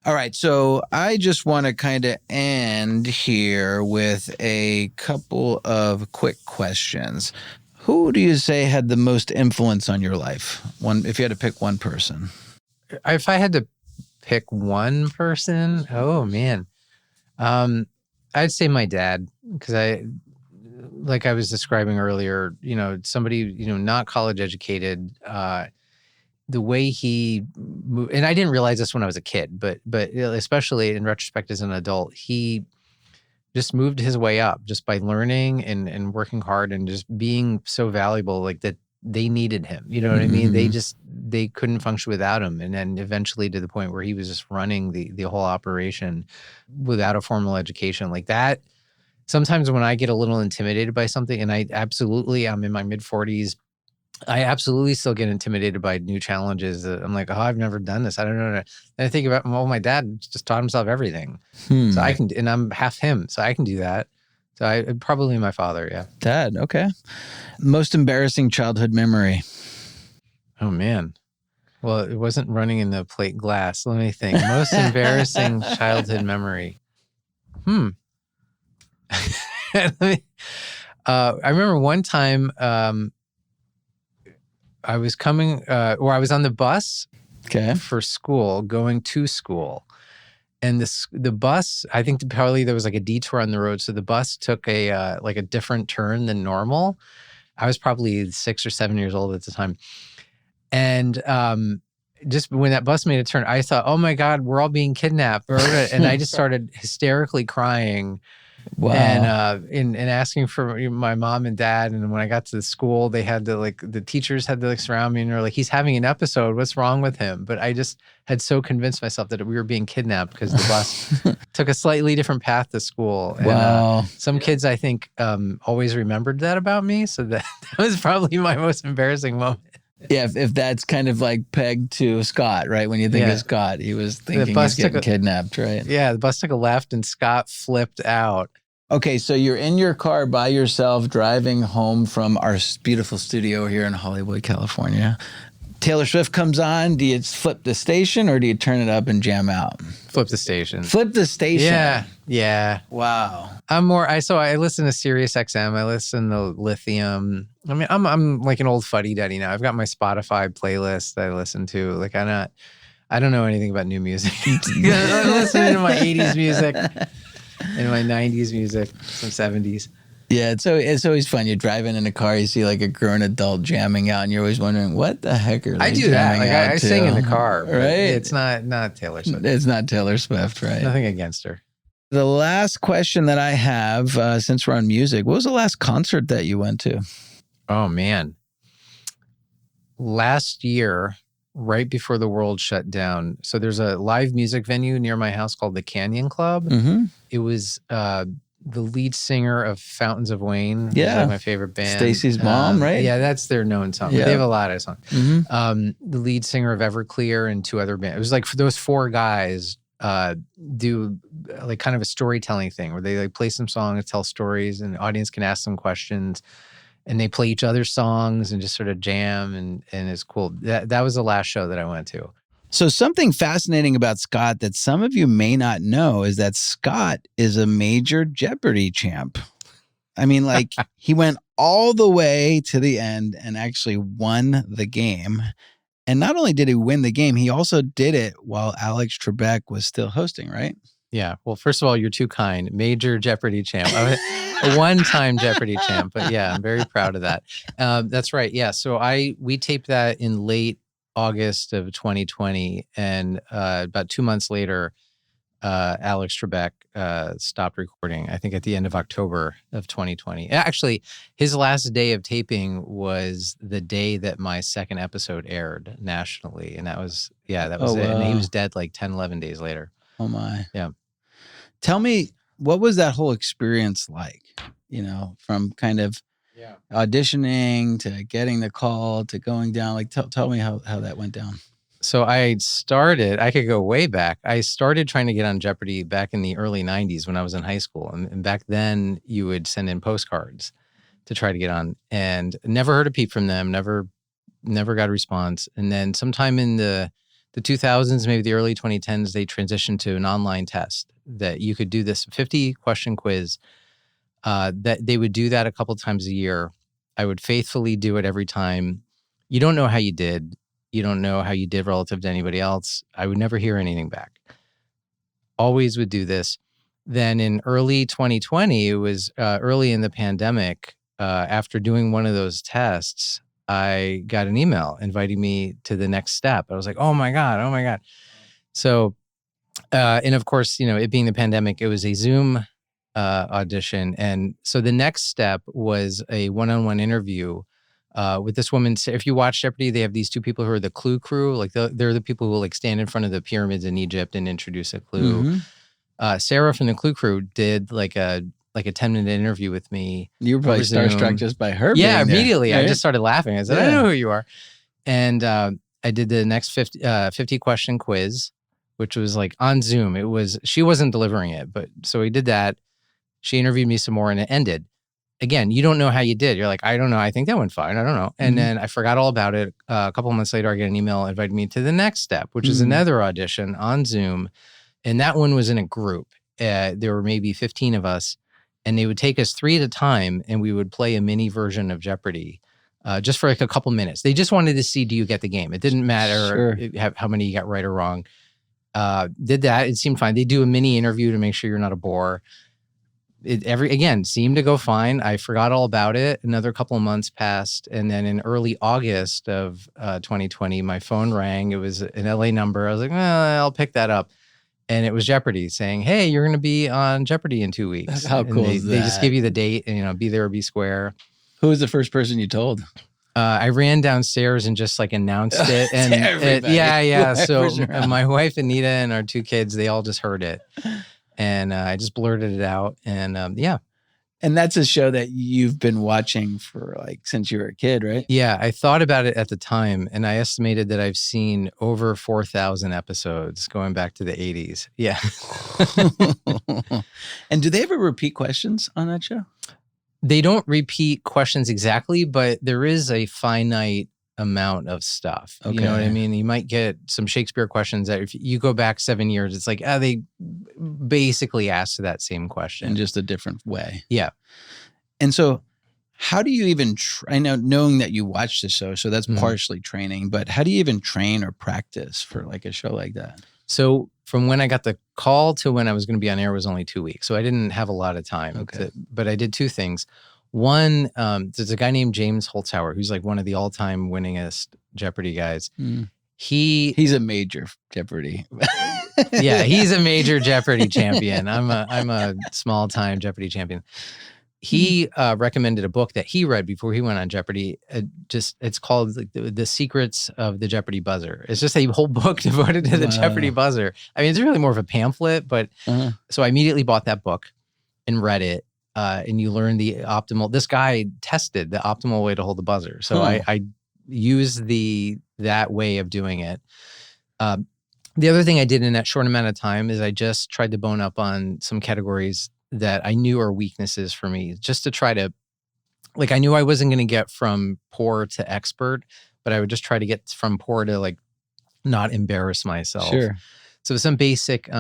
All right. So I just want to kind of end here with a couple of quick questions. Who do you say had the most influence on your life? If you had to pick one person. If I had to pick one person, oh man. I'd say my dad, because like I was describing earlier, somebody, not college educated, the way he moved, and I didn't realize this when I was a kid, but especially in retrospect as an adult, he just moved his way up just by learning and working hard and just being so valuable, like that they needed him. You know what I mean? They couldn't function without him. And then eventually to the point where he was just running the whole operation without a formal education like that. Sometimes when I get a little intimidated by something, and I'm in my mid-40s, I absolutely still get intimidated by new challenges. I'm like, oh, I've never done this. I don't know. And I think about, well, my dad just taught himself everything. So I can, and I'm half him, so I can do that. So probably my father, yeah. Dad, okay. Most embarrassing childhood memory? Oh, man. Well, it wasn't running in the plate glass. Let me think. Most embarrassing childhood memory. I remember one time I was I was on the bus for school, going to school. And the bus, I think probably there was like a detour on the road. So the bus took a different turn than normal. I was probably 6 or 7 years old at the time. And just when that bus made a turn, I thought, oh my God, we're all being kidnapped. And I just started hysterically crying. Wow. And asking for my mom and dad. And when I got to the school, they had to the teachers had to surround me and they're like, he's having an episode. What's wrong with him? But I just had so convinced myself that we were being kidnapped because the bus took a slightly different path to school. Wow. And, some kids, I think, always remembered that about me. So that was probably my most embarrassing moment. Yeah, if that's kind of like pegged to Scott, right? When you think of Scott, he was thinking he's getting kidnapped, right? Yeah, the bus took a left and Scott flipped out. Okay, so you're in your car by yourself driving home from our beautiful studio here in Hollywood, California. Taylor Swift comes on, do you flip the station or do you turn it up and jam out? Flip the station. Flip the station. Yeah. Wow. I listen to Sirius XM. I listen to Lithium. I mean, I'm like an old fuddy duddy now. I've got my Spotify playlist that I listen to. Like I don't know anything about new music. I'm listening to my 80s music and my 90s music, some 70s. Yeah, it's always fun. You're driving in a car, you see like a grown adult jamming out, and you're always wondering what the heck are they I do that. Like I sing in the car, right? It's not Taylor Swift. It's not Taylor Swift, right? Nothing against her. The last question that I have, since we're on music, what was the last concert that you went to? Oh man, last year, right before the world shut down. So there's a live music venue near my house called the Canyon Club. Mm-hmm. It was the lead singer of Fountains of Wayne. Yeah. Like my favorite band. Stacy's mom, right? Yeah, that's their known song. Yeah. They have a lot of songs. Mm-hmm. The lead singer of Everclear and 2 other bands. It was like for those 4 guys do like kind of a storytelling thing where they like play some songs, tell stories, and the audience can ask them questions. And they play each other's songs and just sort of jam, and it's cool. That was the last show that I went to. So something fascinating about Scott that some of you may not know is that Scott is a major Jeopardy champ. I mean, like he went all the way to the end and actually won the game. And not only did he win the game, he also did it while Alex Trebek was still hosting, right? Yeah. Well, first of all, you're too kind. Major Jeopardy champ. A one-time Jeopardy champ. But yeah, I'm very proud of that. That's right. Yeah. So we taped that in late August of 2020. And about 2 months later, Alex Trebek stopped recording, I think at the end of October of 2020. Actually, his last day of taping was the day that my second episode aired nationally. And that was it. Wow. And he was dead like 10, 11 days later. Oh my. Yeah. Tell me, what was that whole experience like? From kind of auditioning to getting the call to going down. Like, tell me how that went down. So I could go way back. I started trying to get on Jeopardy back in the early 90s when I was in high school. And back then you would send in postcards to try to get on, and never heard a peep from them, never got a response. And then sometime in the 2000s, maybe the early 2010s, they transitioned to an online test that you could do this 50-question quiz. That they would do that a couple times a year. I would faithfully do it every time. You don't know how you did. You don't know how you did relative to anybody else. I would never hear anything back. Always would do this. Then in early 2020, it was early in the pandemic, after doing one of those tests, I got an email inviting me to the next step. I was like, oh my God. So, and of course, it being the pandemic, it was a Zoom audition. And so the next step was a one-on-one interview with this woman. If you watch Jeopardy, they have these 2 people who are the clue crew. Like they're the people who like stand in front of the pyramids in Egypt and introduce a clue. Mm-hmm. Sarah from the clue crew did like a 10-minute interview with me. You were probably starstruck just by her. Yeah, being immediately. There, right? I just started laughing. I said, I know who you are. And I did the next 50-question quiz, which was like on Zoom. She wasn't delivering it, but so we did that. She interviewed me some more and it ended. Again, you don't know how you did. You're like, I don't know. I think that went fine. I don't know. And then I forgot all about it. A couple of months later, I get an email inviting me to the next step, which is another audition on Zoom. And that one was in a group. There were maybe 15 of us. And they would take us 3 at a time and we would play a mini version of Jeopardy just for like a couple minutes. They just wanted to see, do you get the game? It didn't matter how many you got right or wrong. Did that. It seemed fine. They do a mini interview to make sure you're not a bore. It seemed to go fine. I forgot all about it. Another couple of months passed. And then in early August of 2020, my phone rang. It was an LA number. I was like, I'll pick that up. And it was Jeopardy saying, hey, you're going to be on Jeopardy in 2 weeks. How cool is that? They just give you the date and, be there or be square. Who was the first person you told? I ran downstairs and just like announced it. And So my wife, Anita, and our 2 kids, they all just heard it. And I just blurted it out. And And that's a show that you've been watching for like since you were a kid, right? Yeah, I thought about it at the time, and I estimated that I've seen over 4,000 episodes going back to the 80s. Yeah. And do they ever repeat questions on that show? They don't repeat questions exactly, but there is a finite amount of stuff. You know what I mean? You might get some Shakespeare questions that if you go back 7 years, it's like, they basically asked that same question. In just a different way. Yeah. And so how do you even, I know knowing that you watch the show, so that's partially training, but how do you even train or practice for like a show like that? So from when I got the call to when I was going to be on air was only 2 weeks. So I didn't have a lot of time, but I did two things. One, there's a guy named James Holzhauer, who's like one of the all-time winningest Jeopardy guys. He's a major Jeopardy. Yeah, he's a major Jeopardy champion. I'm a small-time Jeopardy champion. He recommended a book that he read before he went on Jeopardy. It's called like, The Secrets of the Jeopardy Buzzer. It's just a whole book devoted to the Jeopardy buzzer. I mean, it's really more of a pamphlet, but so I immediately bought that book and read it. And you learn the optimal. This guy tested the optimal way to hold the buzzer, so I used that way of doing it. The other thing I did in that short amount of time is I just tried to bone up on some categories that I knew are weaknesses for me, just to try to, like, I knew I wasn't going to get from poor to expert, but I would just try to get from poor to like not embarrass myself. Sure. So some basic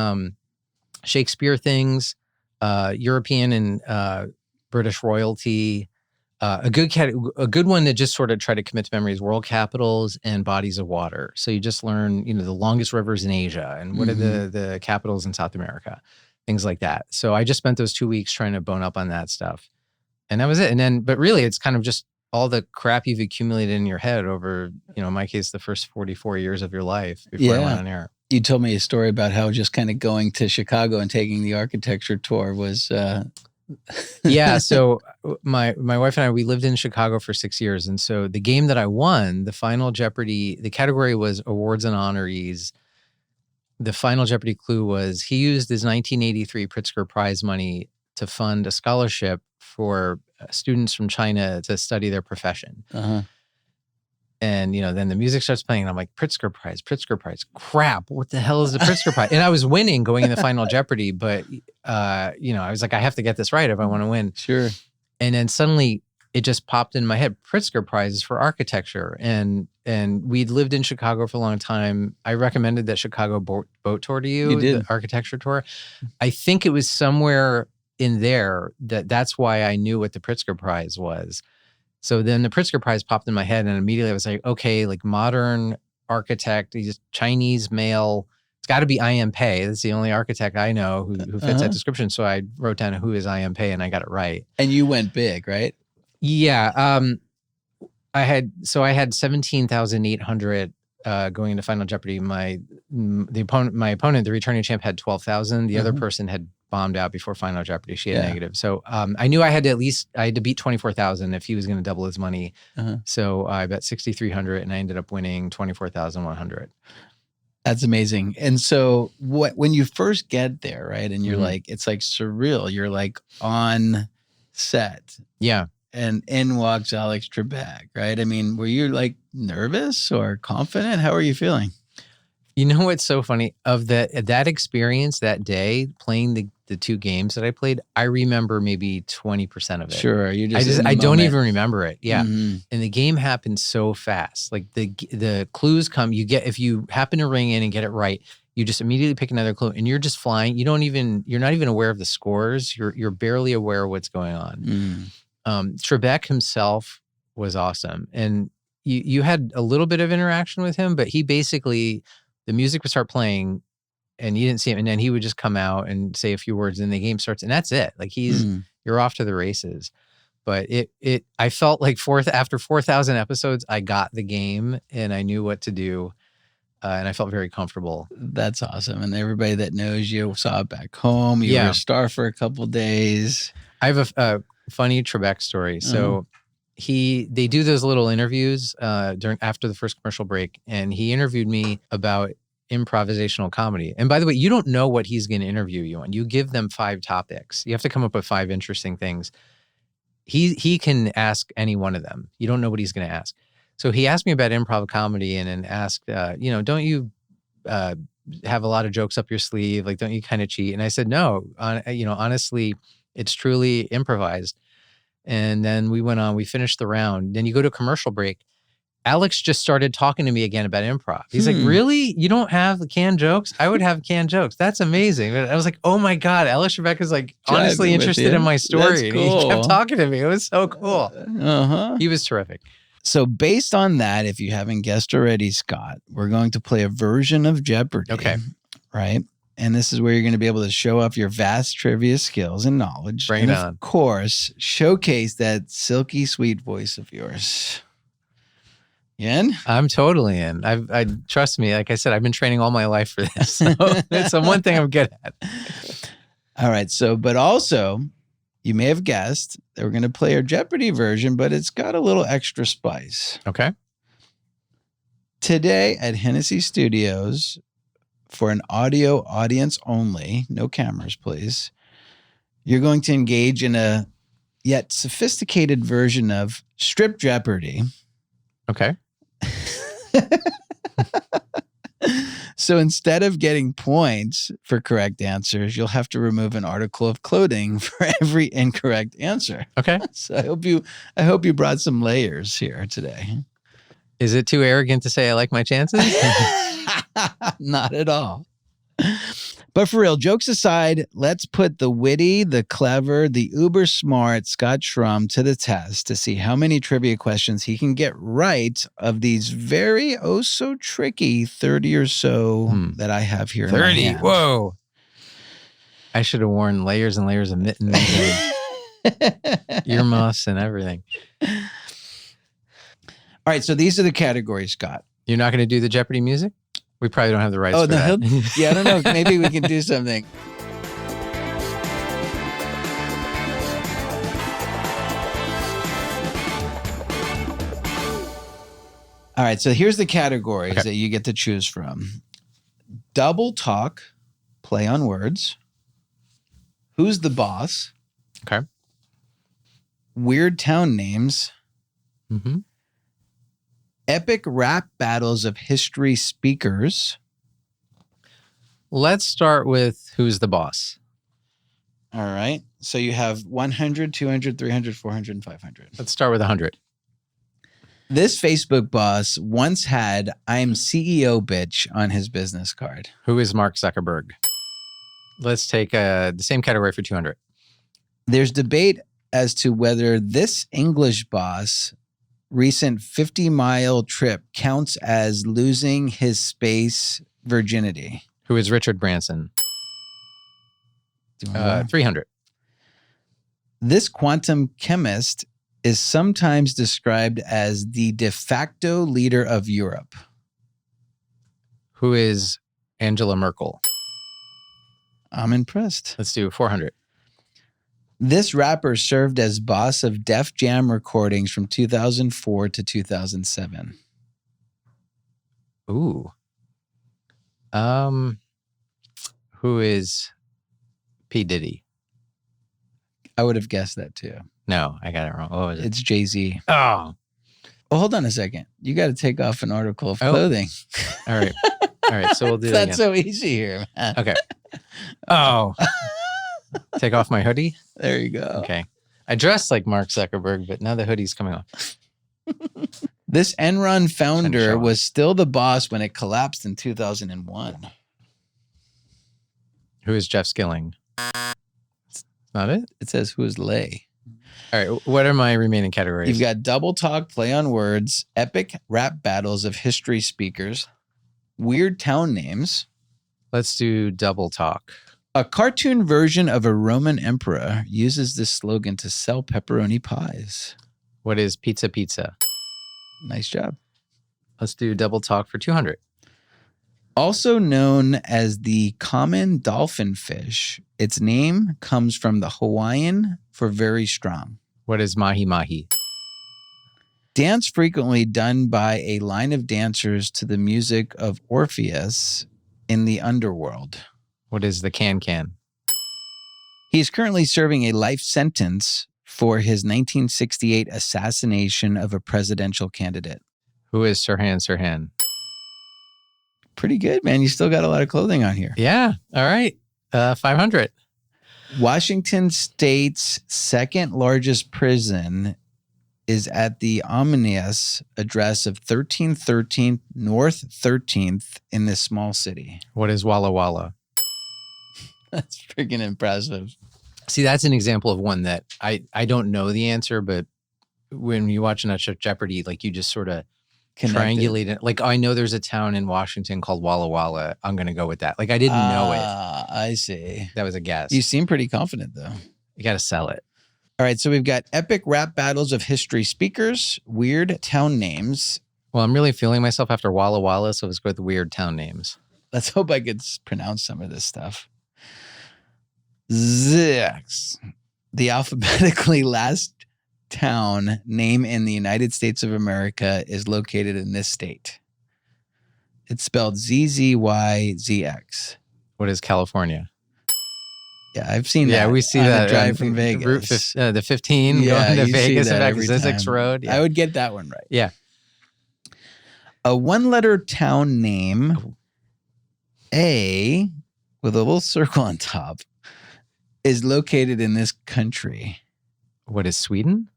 Shakespeare things. European and British royalty. A good one that just sort of try to commit to memory is world capitals and bodies of water. So you just learn, the longest rivers in Asia and what are the capitals in South America, things like that. So I just spent those 2 weeks trying to bone up on that stuff, and that was it. And then, but really, it's kind of just all the crap you've accumulated in your head over, in my case, the first 44 years of your life before I went on air. You told me a story about how just kind of going to Chicago and taking the architecture tour was... Yeah. So my wife and I, we lived in Chicago for 6 years. And so the game that I won, the final Jeopardy, the category was awards and honorees. The final Jeopardy clue was he used his 1983 Pritzker Prize money to fund a scholarship for students from China to study their profession. And, then the music starts playing and I'm like, Pritzker Prize. Crap. What the hell is the Pritzker Prize? And I was winning going in the final Jeopardy, but, I was like, I have to get this right if I want to win. Sure. And then suddenly it just popped in my head. Pritzker Prize is for architecture. And we'd lived in Chicago for a long time. I recommended that Chicago boat tour to you. You did. The architecture tour. I think it was somewhere in there that's why I knew what the Pritzker Prize was. So then the Pritzker Prize popped in my head and immediately I was like, okay, like modern architect, he's Chinese male. It's got to be I.M. Pei. That's the only architect I know who fits that description. So I wrote down who is I.M. Pei and I got it right. And you went big, right? Yeah. I had 17,800 going into Final Jeopardy. My opponent, the returning champ, had 12,000. The other person had bombed out before Final Jeopardy. She had negative. So I knew I had to beat 24,000 if he was going to double his money. So I bet 6,300 and I ended up winning 24,100. That's amazing. And so when you first get there, right? And you're like, it's like surreal. You're like on set. Yeah. And in walks Alex Trebek, right? I mean, were you like nervous or confident? How are you feeling? You know what's so funny? Of that experience that day, playing the two games that I played, I remember maybe 20% of it. Sure, I don't even remember it. Yeah, and the game happened so fast. Like the clues come. If you happen to ring in and get it right, you just immediately pick another clue, and you're just flying. You're not even aware of the scores. You're barely aware of what's going on. Trebek himself was awesome, and you had a little bit of interaction with him, but he basically. The music would start playing and you didn't see him. And then he would just come out and say a few words and the game starts and that's it. Like you're off to the races. But I felt like after 4,000 episodes, I got the game and I knew what to do. And I felt very comfortable. That's awesome. And everybody that knows you saw it back home. You were a star for a couple of days. I have a funny Trebek story. So they do those little interviews after the first commercial break, and he interviewed me about improvisational comedy. And by the way, you don't know what he's going to interview you on. You give them 5 topics. You have to come up with 5 interesting things. He can ask any one of them. You don't know what he's going to ask. So he asked me about improv comedy and then asked, don't you have a lot of jokes up your sleeve? Like, don't you kind of cheat? And I said, no, honestly, it's truly improvised. And then we went on, we finished the round. Then you go to a commercial break. Alex just started talking to me again about improv. He's like, really? You don't have canned jokes? I would have canned jokes. That's amazing. And I was like, oh my God, Alex Trebek is like honestly interested in my story. That's And cool. he kept talking to me. It was so cool. He was terrific. So based on that, if you haven't guessed already, Scott, we're going to play a version of Jeopardy. Okay. Right? And this is where you're going to be able to show off your vast trivia skills and knowledge. Bring it on. Of course, showcase that silky sweet voice of yours. You in? I'm totally in. I trust me. Like I said, I've been training all my life for this. So it's the one thing I'm good at. All right. So, but also, you may have guessed that we're going to play our Jeopardy version, but it's got a little extra spice. Okay. Today at Hennessey Studios, for an audio audience only, no cameras, please, you're going to engage in a yet sophisticated version of Strip Jeopardy. Okay. So instead of getting points for correct answers, you'll have to remove an article of clothing for every incorrect answer. Okay. So I hope you brought some layers here today. Is it too arrogant to say I like my chances? Not at all. But for real, jokes aside, let's put the witty, the clever, the uber smart Scott Shrum to the test to see how many trivia questions he can get right of these very so tricky 30 or so that I have here. 30. In my hand. Whoa. I should have worn layers and layers of mittens and earmuffs and everything. All right, so these are the categories, Scott. You're not going to do the Jeopardy music? We probably don't have the rights for that. Yeah, I don't know. Maybe we can do something. All right, so here's the categories that you get to choose from. Double talk, play on words. Who's the boss? Okay. Weird town names. Mm-hmm. Epic rap battles of history speakers. Let's start with who's the boss. All right. So you have 100, 200, 300, 400, and 500. Let's start with 100. This Facebook boss once had "I'm CEO bitch" on his business card. Who is Mark Zuckerberg? Let's take the same category for 200. There's debate as to whether this English boss recent 50-mile trip counts as losing his space virginity. Who is Richard Branson? 300. This quantum chemist is sometimes described as the de facto leader of Europe. Who is Angela Merkel? I'm impressed. Let's do 400. This rapper served as boss of Def Jam Recordings from 2004 to 2007. Ooh. Who is P. Diddy? I would have guessed that too. No, I got it wrong. What was it? It's Jay-Z. Oh. Oh, hold on a second. You got to take off an article of clothing. All right. All right. So we'll do that. That's so easy here, man. Okay. Oh. Take off my hoodie? There you go. Okay. I dressed like Mark Zuckerberg, but now the hoodie's coming off. This Enron founder was still the boss when it collapsed in 2001. Who is Jeff Skilling? That's not it? It says who is Lay. All right. What are my remaining categories? You've got double talk, play on words, epic rap battles of history speakers, weird town names. Let's do double talk. A cartoon version of a Roman emperor uses this slogan to sell pepperoni pies. What is pizza pizza? Nice job. Let's do double talk for 200. Also known as the common dolphin fish, its name comes from the Hawaiian for very strong. What is mahi mahi? Dance frequently done by a line of dancers to the music of Orpheus in the underworld. What is the can? He's currently serving a life sentence for his 1968 assassination of a presidential candidate. Who is Sirhan? Pretty good, man. You still got a lot of clothing on here. Yeah. All right. 500. Washington State's second largest prison is at the ominous address of 1313 North 13th in this small city? What is Walla Walla? That's freaking impressive. See, that's an example of one that I don't know the answer, but when you watch Untitled Jeopardy, like you just sort of triangulate it. Like, I know there's a town in Washington called Walla Walla. I'm going to go with that. Like, I didn't know it. I see. That was a guess. You seem pretty confident, though. You got to sell it. All right, so we've got epic rap battles of history speakers, weird town names. Well, I'm really feeling myself after Walla Walla, so let's go with weird town names. Let's hope I could pronounce some of this stuff. Zix, the alphabetically last town name in the United States of America, is located in this state. It's spelled ZZYZX. What is California? Yeah, I've seen that. Yeah, we see that. Drive from Vegas. The 15 going to Vegas and back to Zizix Road. Yeah. I would get that one right. Yeah. A one-letter town name, A, with a little circle on top, is located in this country. What is Sweden?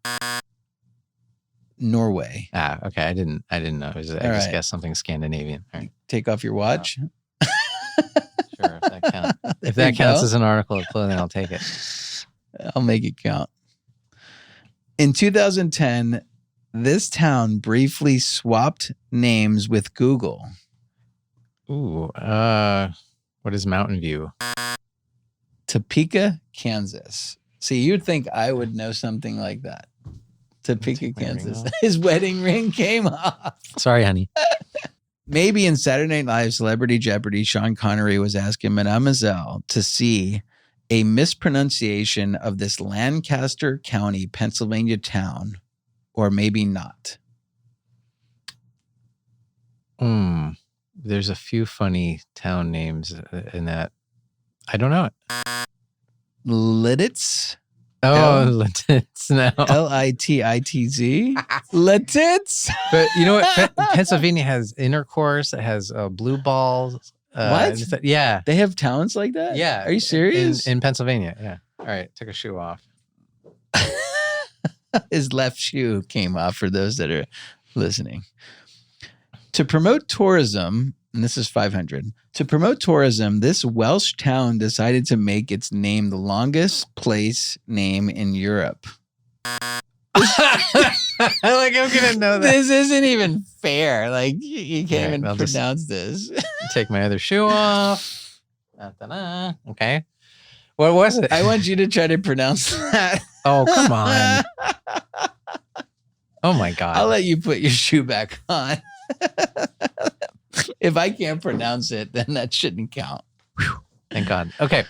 Norway. Okay. I didn't know. I just guessed something Scandinavian. All right. Take off your watch. Sure, if that counts. If that counts as an article of clothing, I'll take it. I'll make it count. In 2010, this town briefly swapped names with Google. Ooh, what is Mountain View? Topeka, Kansas. See, you'd think I would know something like that. Topeka, Kansas. His wedding ring came off. Sorry, honey. Maybe in Saturday Night Live Celebrity Jeopardy, Sean Connery was asking Mademoiselle to see a mispronunciation of this Lancaster County, Pennsylvania town, or maybe not. There's a few funny town names in that. I don't know it. Littitz? Oh, Littitz now. Lititz? Littitz? But you know what? Pennsylvania has intercourse. It has blue balls. What? Yeah. They have towns like that? Yeah. Are you serious? In Pennsylvania, yeah. All right, took a shoe off. His left shoe came off for those that are listening. To promote tourism, and this is 500. To promote tourism, this Welsh town decided to make its name the longest place name in Europe. I'm gonna know that. This isn't even fair. Like, you can't even pronounce this. Take my other shoe off. Da-da-da. Okay. What was it? I want you to try to pronounce that. Oh, come on. Oh my God. I'll let you put your shoe back on. If I can't pronounce it, then that shouldn't count. Whew. Thank God. Okay.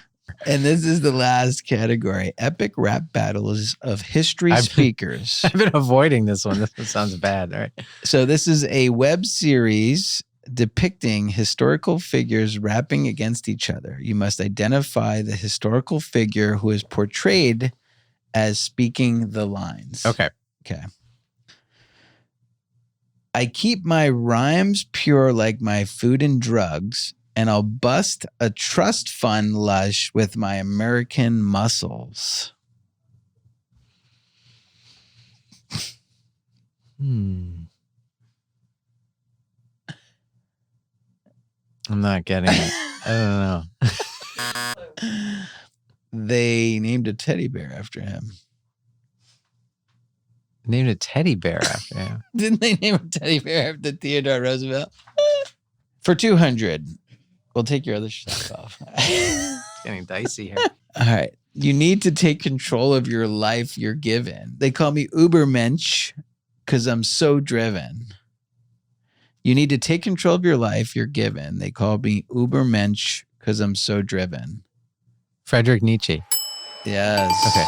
And this is the last category. Epic rap battles of history speakers. I've been avoiding this one. This one sounds bad. All right. So this is a web series depicting historical figures rapping against each other. You must identify the historical figure who is portrayed as speaking the lines. Okay. I keep my rhymes pure like my food and drugs, and I'll bust a trust fund lush with my American muscles. I'm not getting it. I don't know. They named a teddy bear after him. Named a teddy bear after him. Didn't they name a teddy bear after Theodore Roosevelt? For 200, we'll take your other stuff off. It's getting dicey here. All right. You need to take control of your life you're given. They call me Ubermensch because I'm so driven. You need to take control of your life you're given. They call me Ubermensch because I'm so driven. Friedrich Nietzsche. Yes. Okay.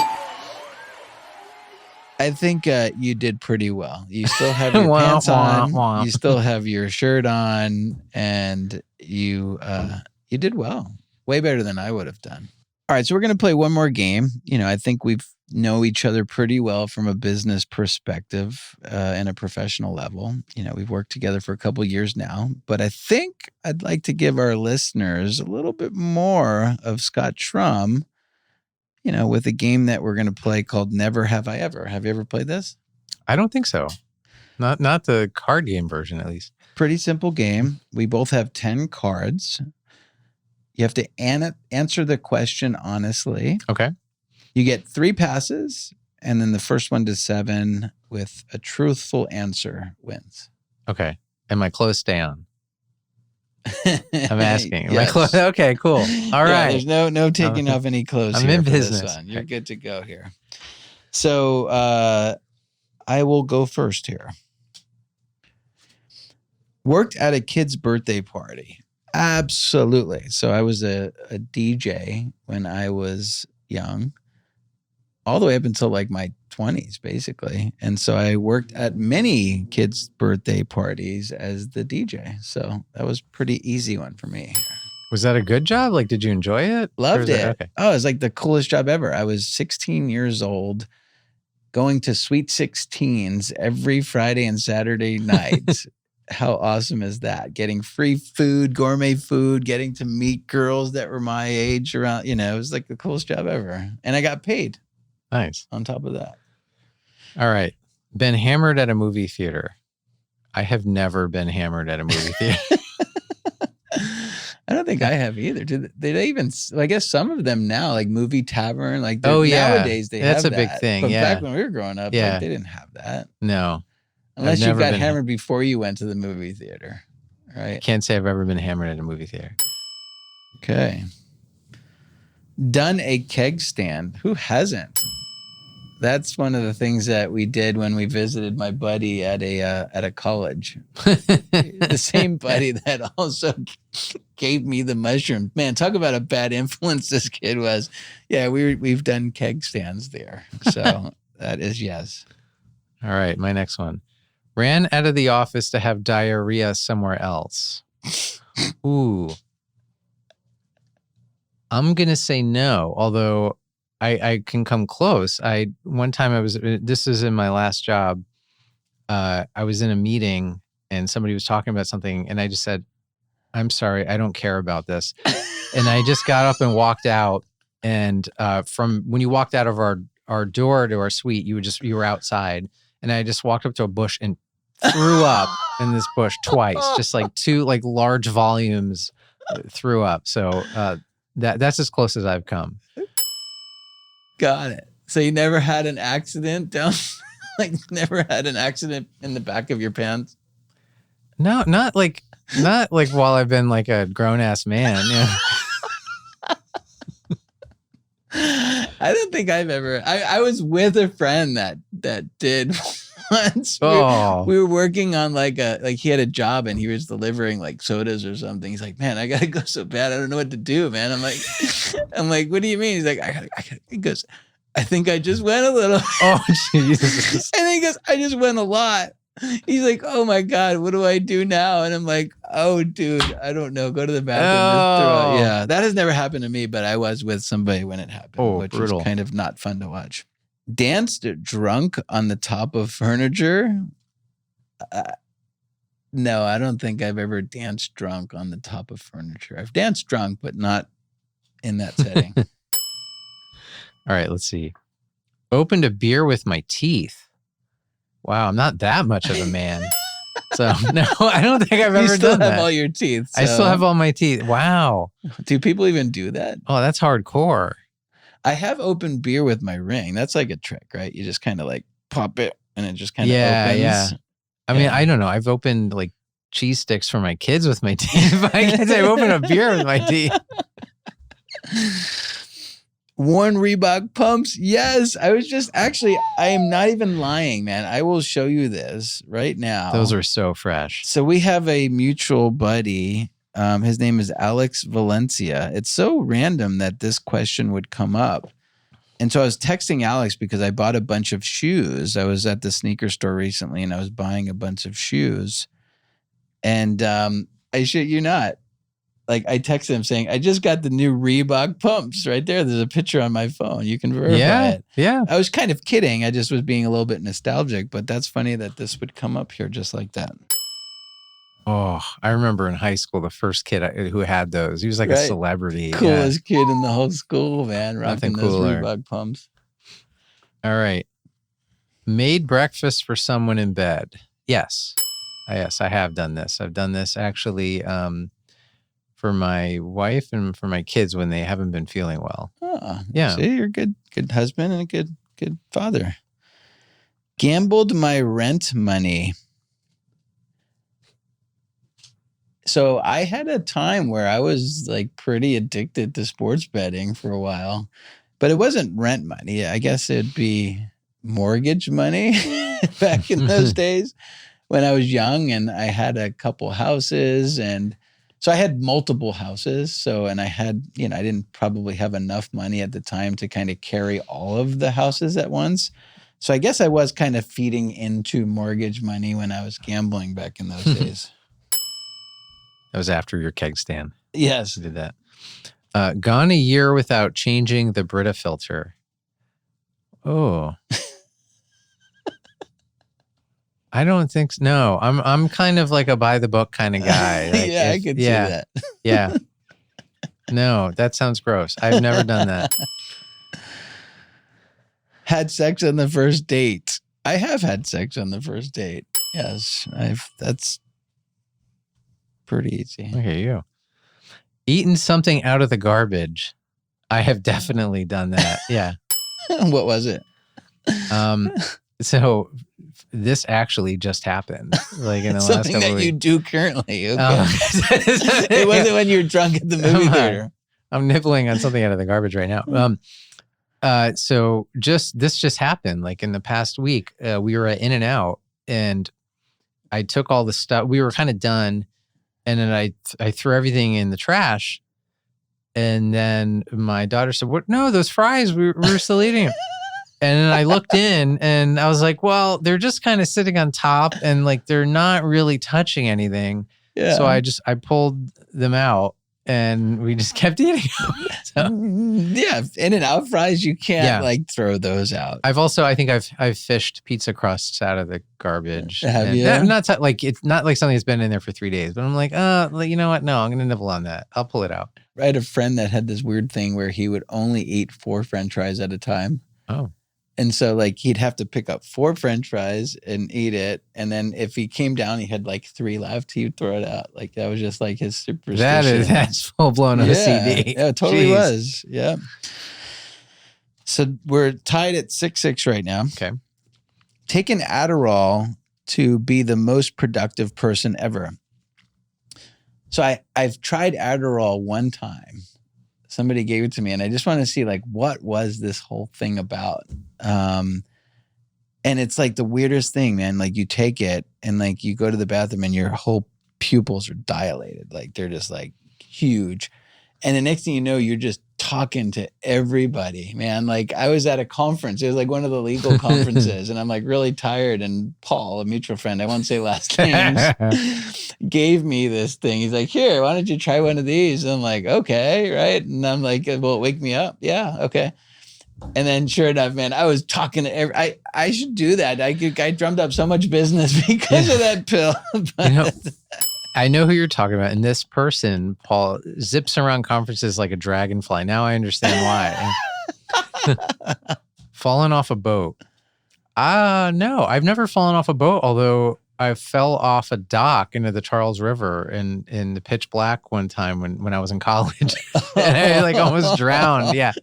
I think you did pretty well. You still have your pants on. You still have your shirt on, and you did well. Way better than I would have done. All right, so we're going to play one more game. You know, I think we know each other pretty well from a business perspective and a professional level. You know, we've worked together for a couple of years now, but I think I'd like to give our listeners a little bit more of Scott Shrum, you know, with a game that we're going to play called Never Have I Ever. Have you ever played this? I don't think so. Not the card game version, at least. Pretty simple game. We both have 10 cards. You have to answer the question honestly. Okay. You get 3 passes, and then the first one to 7 with a truthful answer wins. Okay. And my clothes stay on. I'm asking. Am I Yes. close? Okay, cool. All right. There's no taking off any clothes. I'm here in for business. This one. You're good to go here. So I will go first here. Worked at a kid's birthday party. Absolutely. So I was a DJ when I was young, all the way up until like my 20s, basically. And so I worked at many kids' birthday parties as the DJ. So that was a pretty easy one for me. Was that a good job? Like, did you enjoy it? Loved it. Okay. Oh, it was like the coolest job ever. I was 16 years old, going to Sweet 16s every Friday and Saturday night. How awesome is that? Getting free food, gourmet food, getting to meet girls that were my age around, it was like the coolest job ever. And I got paid. Nice. On top of that. All right. Been hammered at a movie theater. I have never been hammered at a movie theater. I don't think I have either. Did they even? I guess some of them now, like Movie Tavern, like nowadays they That's have a big that. thing. But yeah. back when we were growing up, Yeah. like, they didn't have that. No. Unless you got hammered before you went to the movie theater, right? Can't say I've ever been hammered at a movie theater. Okay. Done a keg stand. Who hasn't? That's one of the things that we did when we visited my buddy at a college. The same buddy that also gave me the mushroom. Man, talk about a bad influence this kid was. Yeah, we've done keg stands there. So that is yes. All right, my next one. Ran out of the office to have diarrhea somewhere else. Ooh. I'm going to say no, although I can come close. One time this is in my last job. I was in a meeting and somebody was talking about something and I just said, I'm sorry, I don't care about this. And I just got up and walked out. And from when you walked out of our door to our suite, you were outside. And I just walked up to a bush and threw up in this bush twice, just like 2 like large volumes threw up. So that's as close as I've come. Got it. So you never had an accident down, like never had an accident in the back of your pants? No, not like while I've been like a grown ass man. Yeah. I don't think I've ever. I was with a friend that did once. We were working on he had a job and he was delivering like sodas or something. He's like, man, I gotta go so bad. I don't know what to do, man. I'm like, what do you mean? He's like, I gotta. He goes, I think I just went a little. Oh Jesus! And he goes, I just went a lot. He's like, oh my God, what do I do now? And I'm like, oh dude, I don't know. Go to the bathroom. Yeah, that has never happened to me, but I was with somebody when it happened, which brutal. was kind of not fun to watch. Danced drunk on the top of furniture. No, I don't think I've ever danced drunk on the top of furniture. I've danced drunk, but not in that setting. All right, let's see. Opened a beer with my teeth. Wow, I'm not that much of a man. So no, I don't think I've ever done that. You still have all your teeth. So. I still have all my teeth. Wow. Do people even do that? Oh, that's hardcore. I have opened beer with my ring. That's like a trick, right? You just kind of like pop it and it just kind of opens. Yeah. I mean, I don't know. I've opened like cheese sticks for my kids with my teeth. I can't say I've opened a beer with my teeth. Worn Reebok pumps. Yes. I am not even lying, man. I will show you this right now. Those are so fresh. So we have a mutual buddy. His name is Alex Valencia. It's so random that this question would come up. And so I was texting Alex because I bought a bunch of shoes. I was at the sneaker store recently and I was buying a bunch of shoes. And I shit you not. Like I texted him saying, I just got the new Reebok pumps right there. There's a picture on my phone. You can verify it. Yeah. I was kind of kidding. I just was being a little bit nostalgic, but that's funny that this would come up here just like that. Oh, I remember in high school, the first kid who had those. He was like a celebrity. Coolest kid in the whole school, man. Rocking those Reebok pumps. All right. Made breakfast for someone in bed. Yes. Yes, I have done this. I've done this actually for my wife and for my kids when they haven't been feeling well. Oh, Yeah. See, you're a good husband and a good father. Gambled my rent money. So I had a time where I was like pretty addicted to sports betting for a while, but it wasn't rent money. I guess it'd be mortgage money back in those days when I was young, and I had a couple houses, and so I had multiple houses. So, and I had, I didn't probably have enough money at the time to kind of carry all of the houses at once. So I guess I was kind of feeding into mortgage money when I was gambling back in those days. That was after your keg stand. Yes. You did that. Gone a year without changing the Brita filter. Oh. I don't think so. No, I'm kind of like a by the book kind of guy. Like I could see that. Yeah. No, that sounds gross. I've never done that. Had sex on the first date. I have had sex on the first date. Yes, that's pretty easy. Okay, you. Eaten something out of the garbage. I have definitely done that. Yeah. What was it? So this actually just happened. Like in the last couple Something that weeks. you do currently. Okay. It wasn't when you were drunk at the movie theater. I'm nibbling on something out of the garbage right now. So this just happened. Like in the past week, we were at In-N-Out, and I took all the stuff. We were kind of done, and then I threw everything in the trash. And then my daughter said, "What? No, those fries, we were still eating them." And then I looked in, and I was like, "Well, they're just kind of sitting on top, and like they're not really touching anything." Yeah. So I pulled them out, and we just kept eating them. So, yeah, In-N-Out fries, you can't like throw those out. I think I've fished pizza crusts out of the garbage. Have you? It's not like something that's been in there for 3 days, but I'm like, you know what? No, I'm gonna nibble on that. I'll pull it out. I had a friend that had this weird thing where he would only eat 4 French fries at a time. Oh. And so like he'd have to pick up 4 French fries and eat it. And then if he came down, he had like 3 left, he would throw it out. Like that was just like his superstition. That's full blown OCD. Yeah, it totally was. Yeah. So we're tied at 6-6 right now. Okay. Take an Adderall to be the most productive person ever. So I've tried Adderall one time. Somebody gave it to me, and I just want to see like what was this whole thing about. And it's like the weirdest thing, man. Like you take it and like you go to the bathroom and your whole pupils are dilated. Like they're just like huge. And the next thing you know, you're just talking to everybody, man. Like I was at a conference. It was like one of the legal conferences, and I'm like really tired. And Paul, a mutual friend, I won't say last names, gave me this thing. He's like, "Here, why don't you try one of these?" And I'm like, "Okay, right." And I'm like, "Will it wake me up?" "Yeah, okay." And then sure enough, man, I was talking to I should do that. I drummed up so much business because of that pill. I know who you're talking about. And this person, Paul, zips around conferences like a dragonfly. Now I understand why. Fallen off a boat. No, I've never fallen off a boat, although I fell off a dock into the Charles River in the pitch black one time when I was in college. And I like almost drowned. Yeah.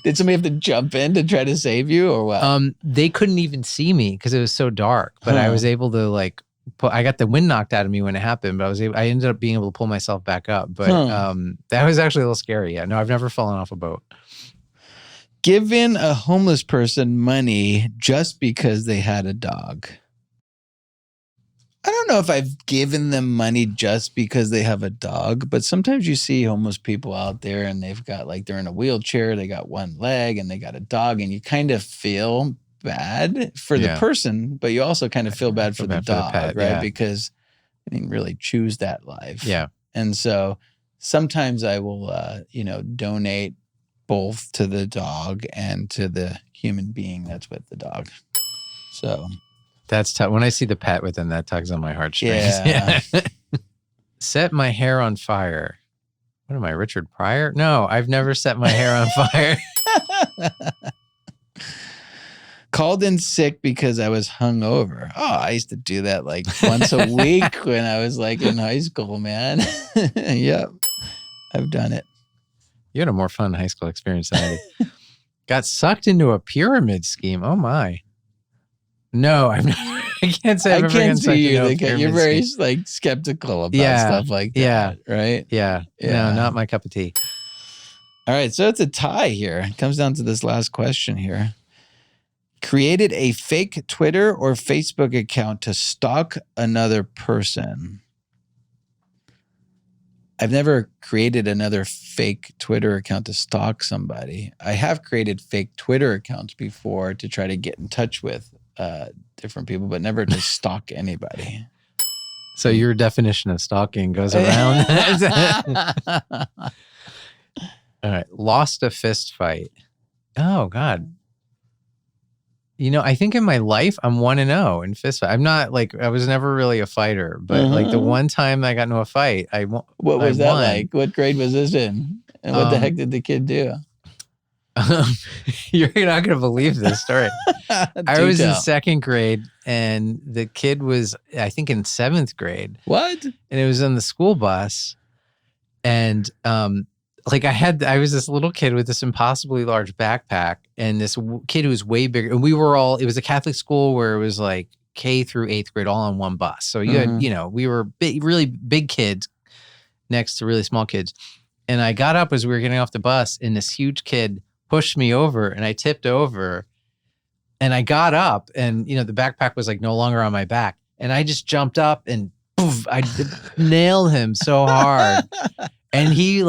Did somebody have to jump in to try to save you or what? They couldn't even see me because it was so dark, but I was able to like I got the wind knocked out of me when it happened, but I ended up being able to pull myself back up. But that was actually a little scary. Yeah, no, I've never fallen off a boat. Given a homeless person money just because they had a dog. I don't know if I've given them money just because they have a dog, but sometimes you see homeless people out there and they've got like, they're in a wheelchair, they got one leg and they got a dog, and you kind of feel bad for the person, but you also kind of feel bad for the dog, right? Yeah. Because I didn't really choose that life. Yeah. And so sometimes I will, donate both to the dog and to the human being that's with the dog. So that's tough. When I see the pet within, that tugs on my heartstrings. Yeah. Set my hair on fire. What am I, Richard Pryor? No, I've never set my hair on fire. Called in sick because I was hungover. Oh, I used to do that like once a week when I was like in high school, man. Yep. I've done it. You had a more fun high school experience than I did. Got sucked into a pyramid scheme. Oh my. No, I'm not. I can't say I've ever been sucked into a pyramid You're very scheme. like skeptical about stuff like that, right? Yeah. No, not my cup of tea. All right, so it's a tie here. It comes down to this last question here. Created a fake Twitter or Facebook account to stalk another person. I've never created another fake Twitter account to stalk somebody. I have created fake Twitter accounts before to try to get in touch with different people, but never to stalk anybody. So your definition of stalking goes around. All right. Lost a fist fight. Oh, God. You know, I think in my life, I'm 1-0 in fist fight. I'm not like, I was never really a fighter, but like the one time I got into a fight, What was that like? What grade was this in? And what the heck did the kid do? You're not going to believe this story. I was in second grade and the kid was, I think, in seventh grade. What? And it was on the school bus. And like I was this little kid with this impossibly large backpack and this kid who was way bigger. And it was a Catholic school where it was like K through 8th grade all on one bus. So you had, we were really big kids next to really small kids. And I got up as we were getting off the bus and this huge kid pushed me over and I tipped over and I got up and, the backpack was like no longer on my back. And I just jumped up and poof, I nailed him so hard. And he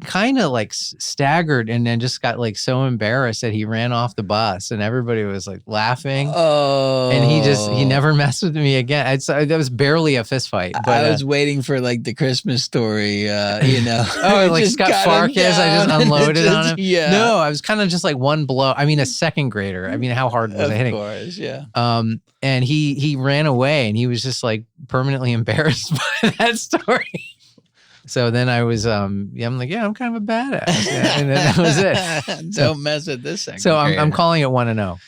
kind of like staggered and then just got like so embarrassed that he ran off the bus and everybody was like laughing. Oh. And he never messed with me again. That was barely a fist fight. But I was waiting for like the Christmas Story, Oh, like Scott Farkas, I just unloaded on him. Yeah. No, I was kind of just like one blow. I mean, a second grader. I mean, how hard was I hitting? Of course, yeah. And he ran away and he was just like permanently embarrassed by that story. So then I was, I'm like, I'm kind of a badass. Yeah, and then that was it. Don't mess with this second So I'm calling it 1-0.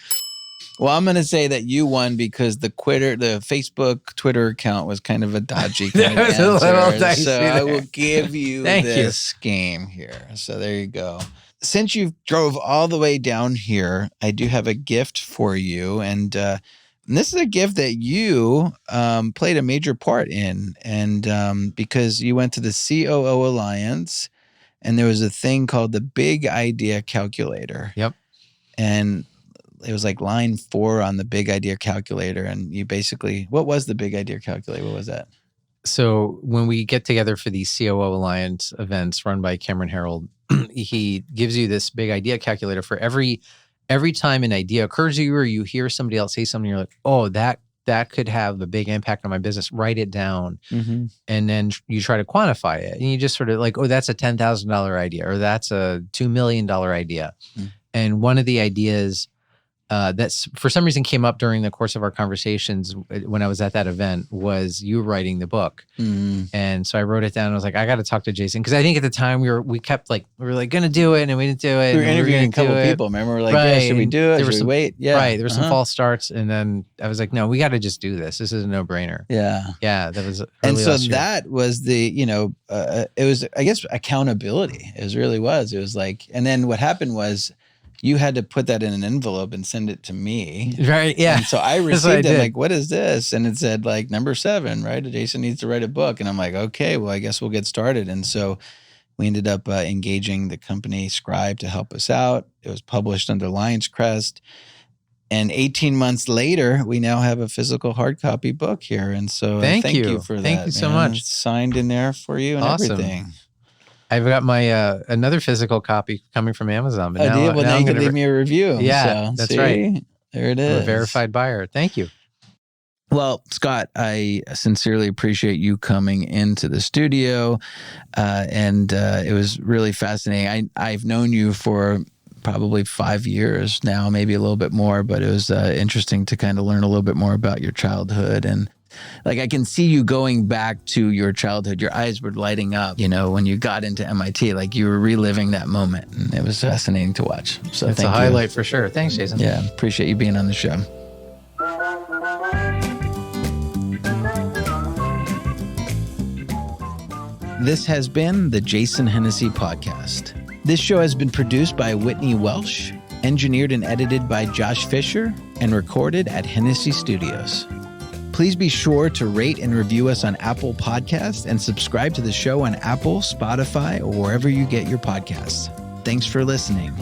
Well, I'm going to say that you won because the Facebook Twitter account was kind of a dodgy kind of answer. A little dicey so there. I will give you this game here. So there you go. Since you drove all the way down here, I do have a gift for you. And this is a gift that you played a major part in. And because you went to the COO Alliance and there was a thing called the Big Idea Calculator. Yep. And it was like line 4 on the Big Idea Calculator. And you basically, what was the Big Idea Calculator? What was that? So when we get together for these COO Alliance events run by Cameron Harold, he gives you this Big Idea Calculator for every time an idea occurs to you or you hear somebody else say something, you're like, oh, that could have a big impact on my business. Write it down. Mm-hmm. And then you try to quantify it. And you just sort of like, oh, that's a $10,000 idea or that's a $2 million idea. Mm. And one of the ideas that's for some reason came up during the course of our conversations when I was at that event was you writing the book. Mm. And so I wrote it down. I was like, I got to talk to Jason. Because I think at the time we were going to do it and we didn't do it. We were interviewing a couple people. Remember? We're like, right. Yeah, should we do it? Should we wait? Yeah. Right. There were some false starts. And then I was like, no, we got to just do this. This is a no brainer. Yeah. Yeah. That was and so that was the, it was, I guess, accountability. It really was. It was like, and then what happened was, you had to put that in an envelope and send it to me. Right, yeah. And so I received it like, what is this? And it said like number 7, right? Jason needs to write a book. And I'm like, okay, well, I guess we'll get started. And so we ended up engaging the company Scribe to help us out. It was published under Lion's Crest. And 18 months later, we now have a physical hard copy book here. And so thank you for that. Thank you so much. It's signed in there for you and everything. I've got my another physical copy coming from Amazon. But now you can leave me a review. Yeah, so, that's right. There it is. I'm a verified buyer. Thank you. Well, Scott, I sincerely appreciate you coming into the studio. And it was really fascinating. I've known you for probably 5 years now, maybe a little bit more, but it was interesting to kind of learn a little bit more about your childhood. And Like I can see you going back to your childhood. Your eyes were lighting up, when you got into MIT, like you were reliving that moment. And it was fascinating to watch. So it's a highlight for sure. Thanks, Jason. Yeah, appreciate you being on the show. This has been the Jason Hennessey Podcast. This show has been produced by Whitney Welsh, engineered and edited by Josh Fisher, and recorded at Hennessey Studios. Please be sure to rate and review us on Apple Podcasts and subscribe to the show on Apple, Spotify, or wherever you get your podcasts. Thanks for listening.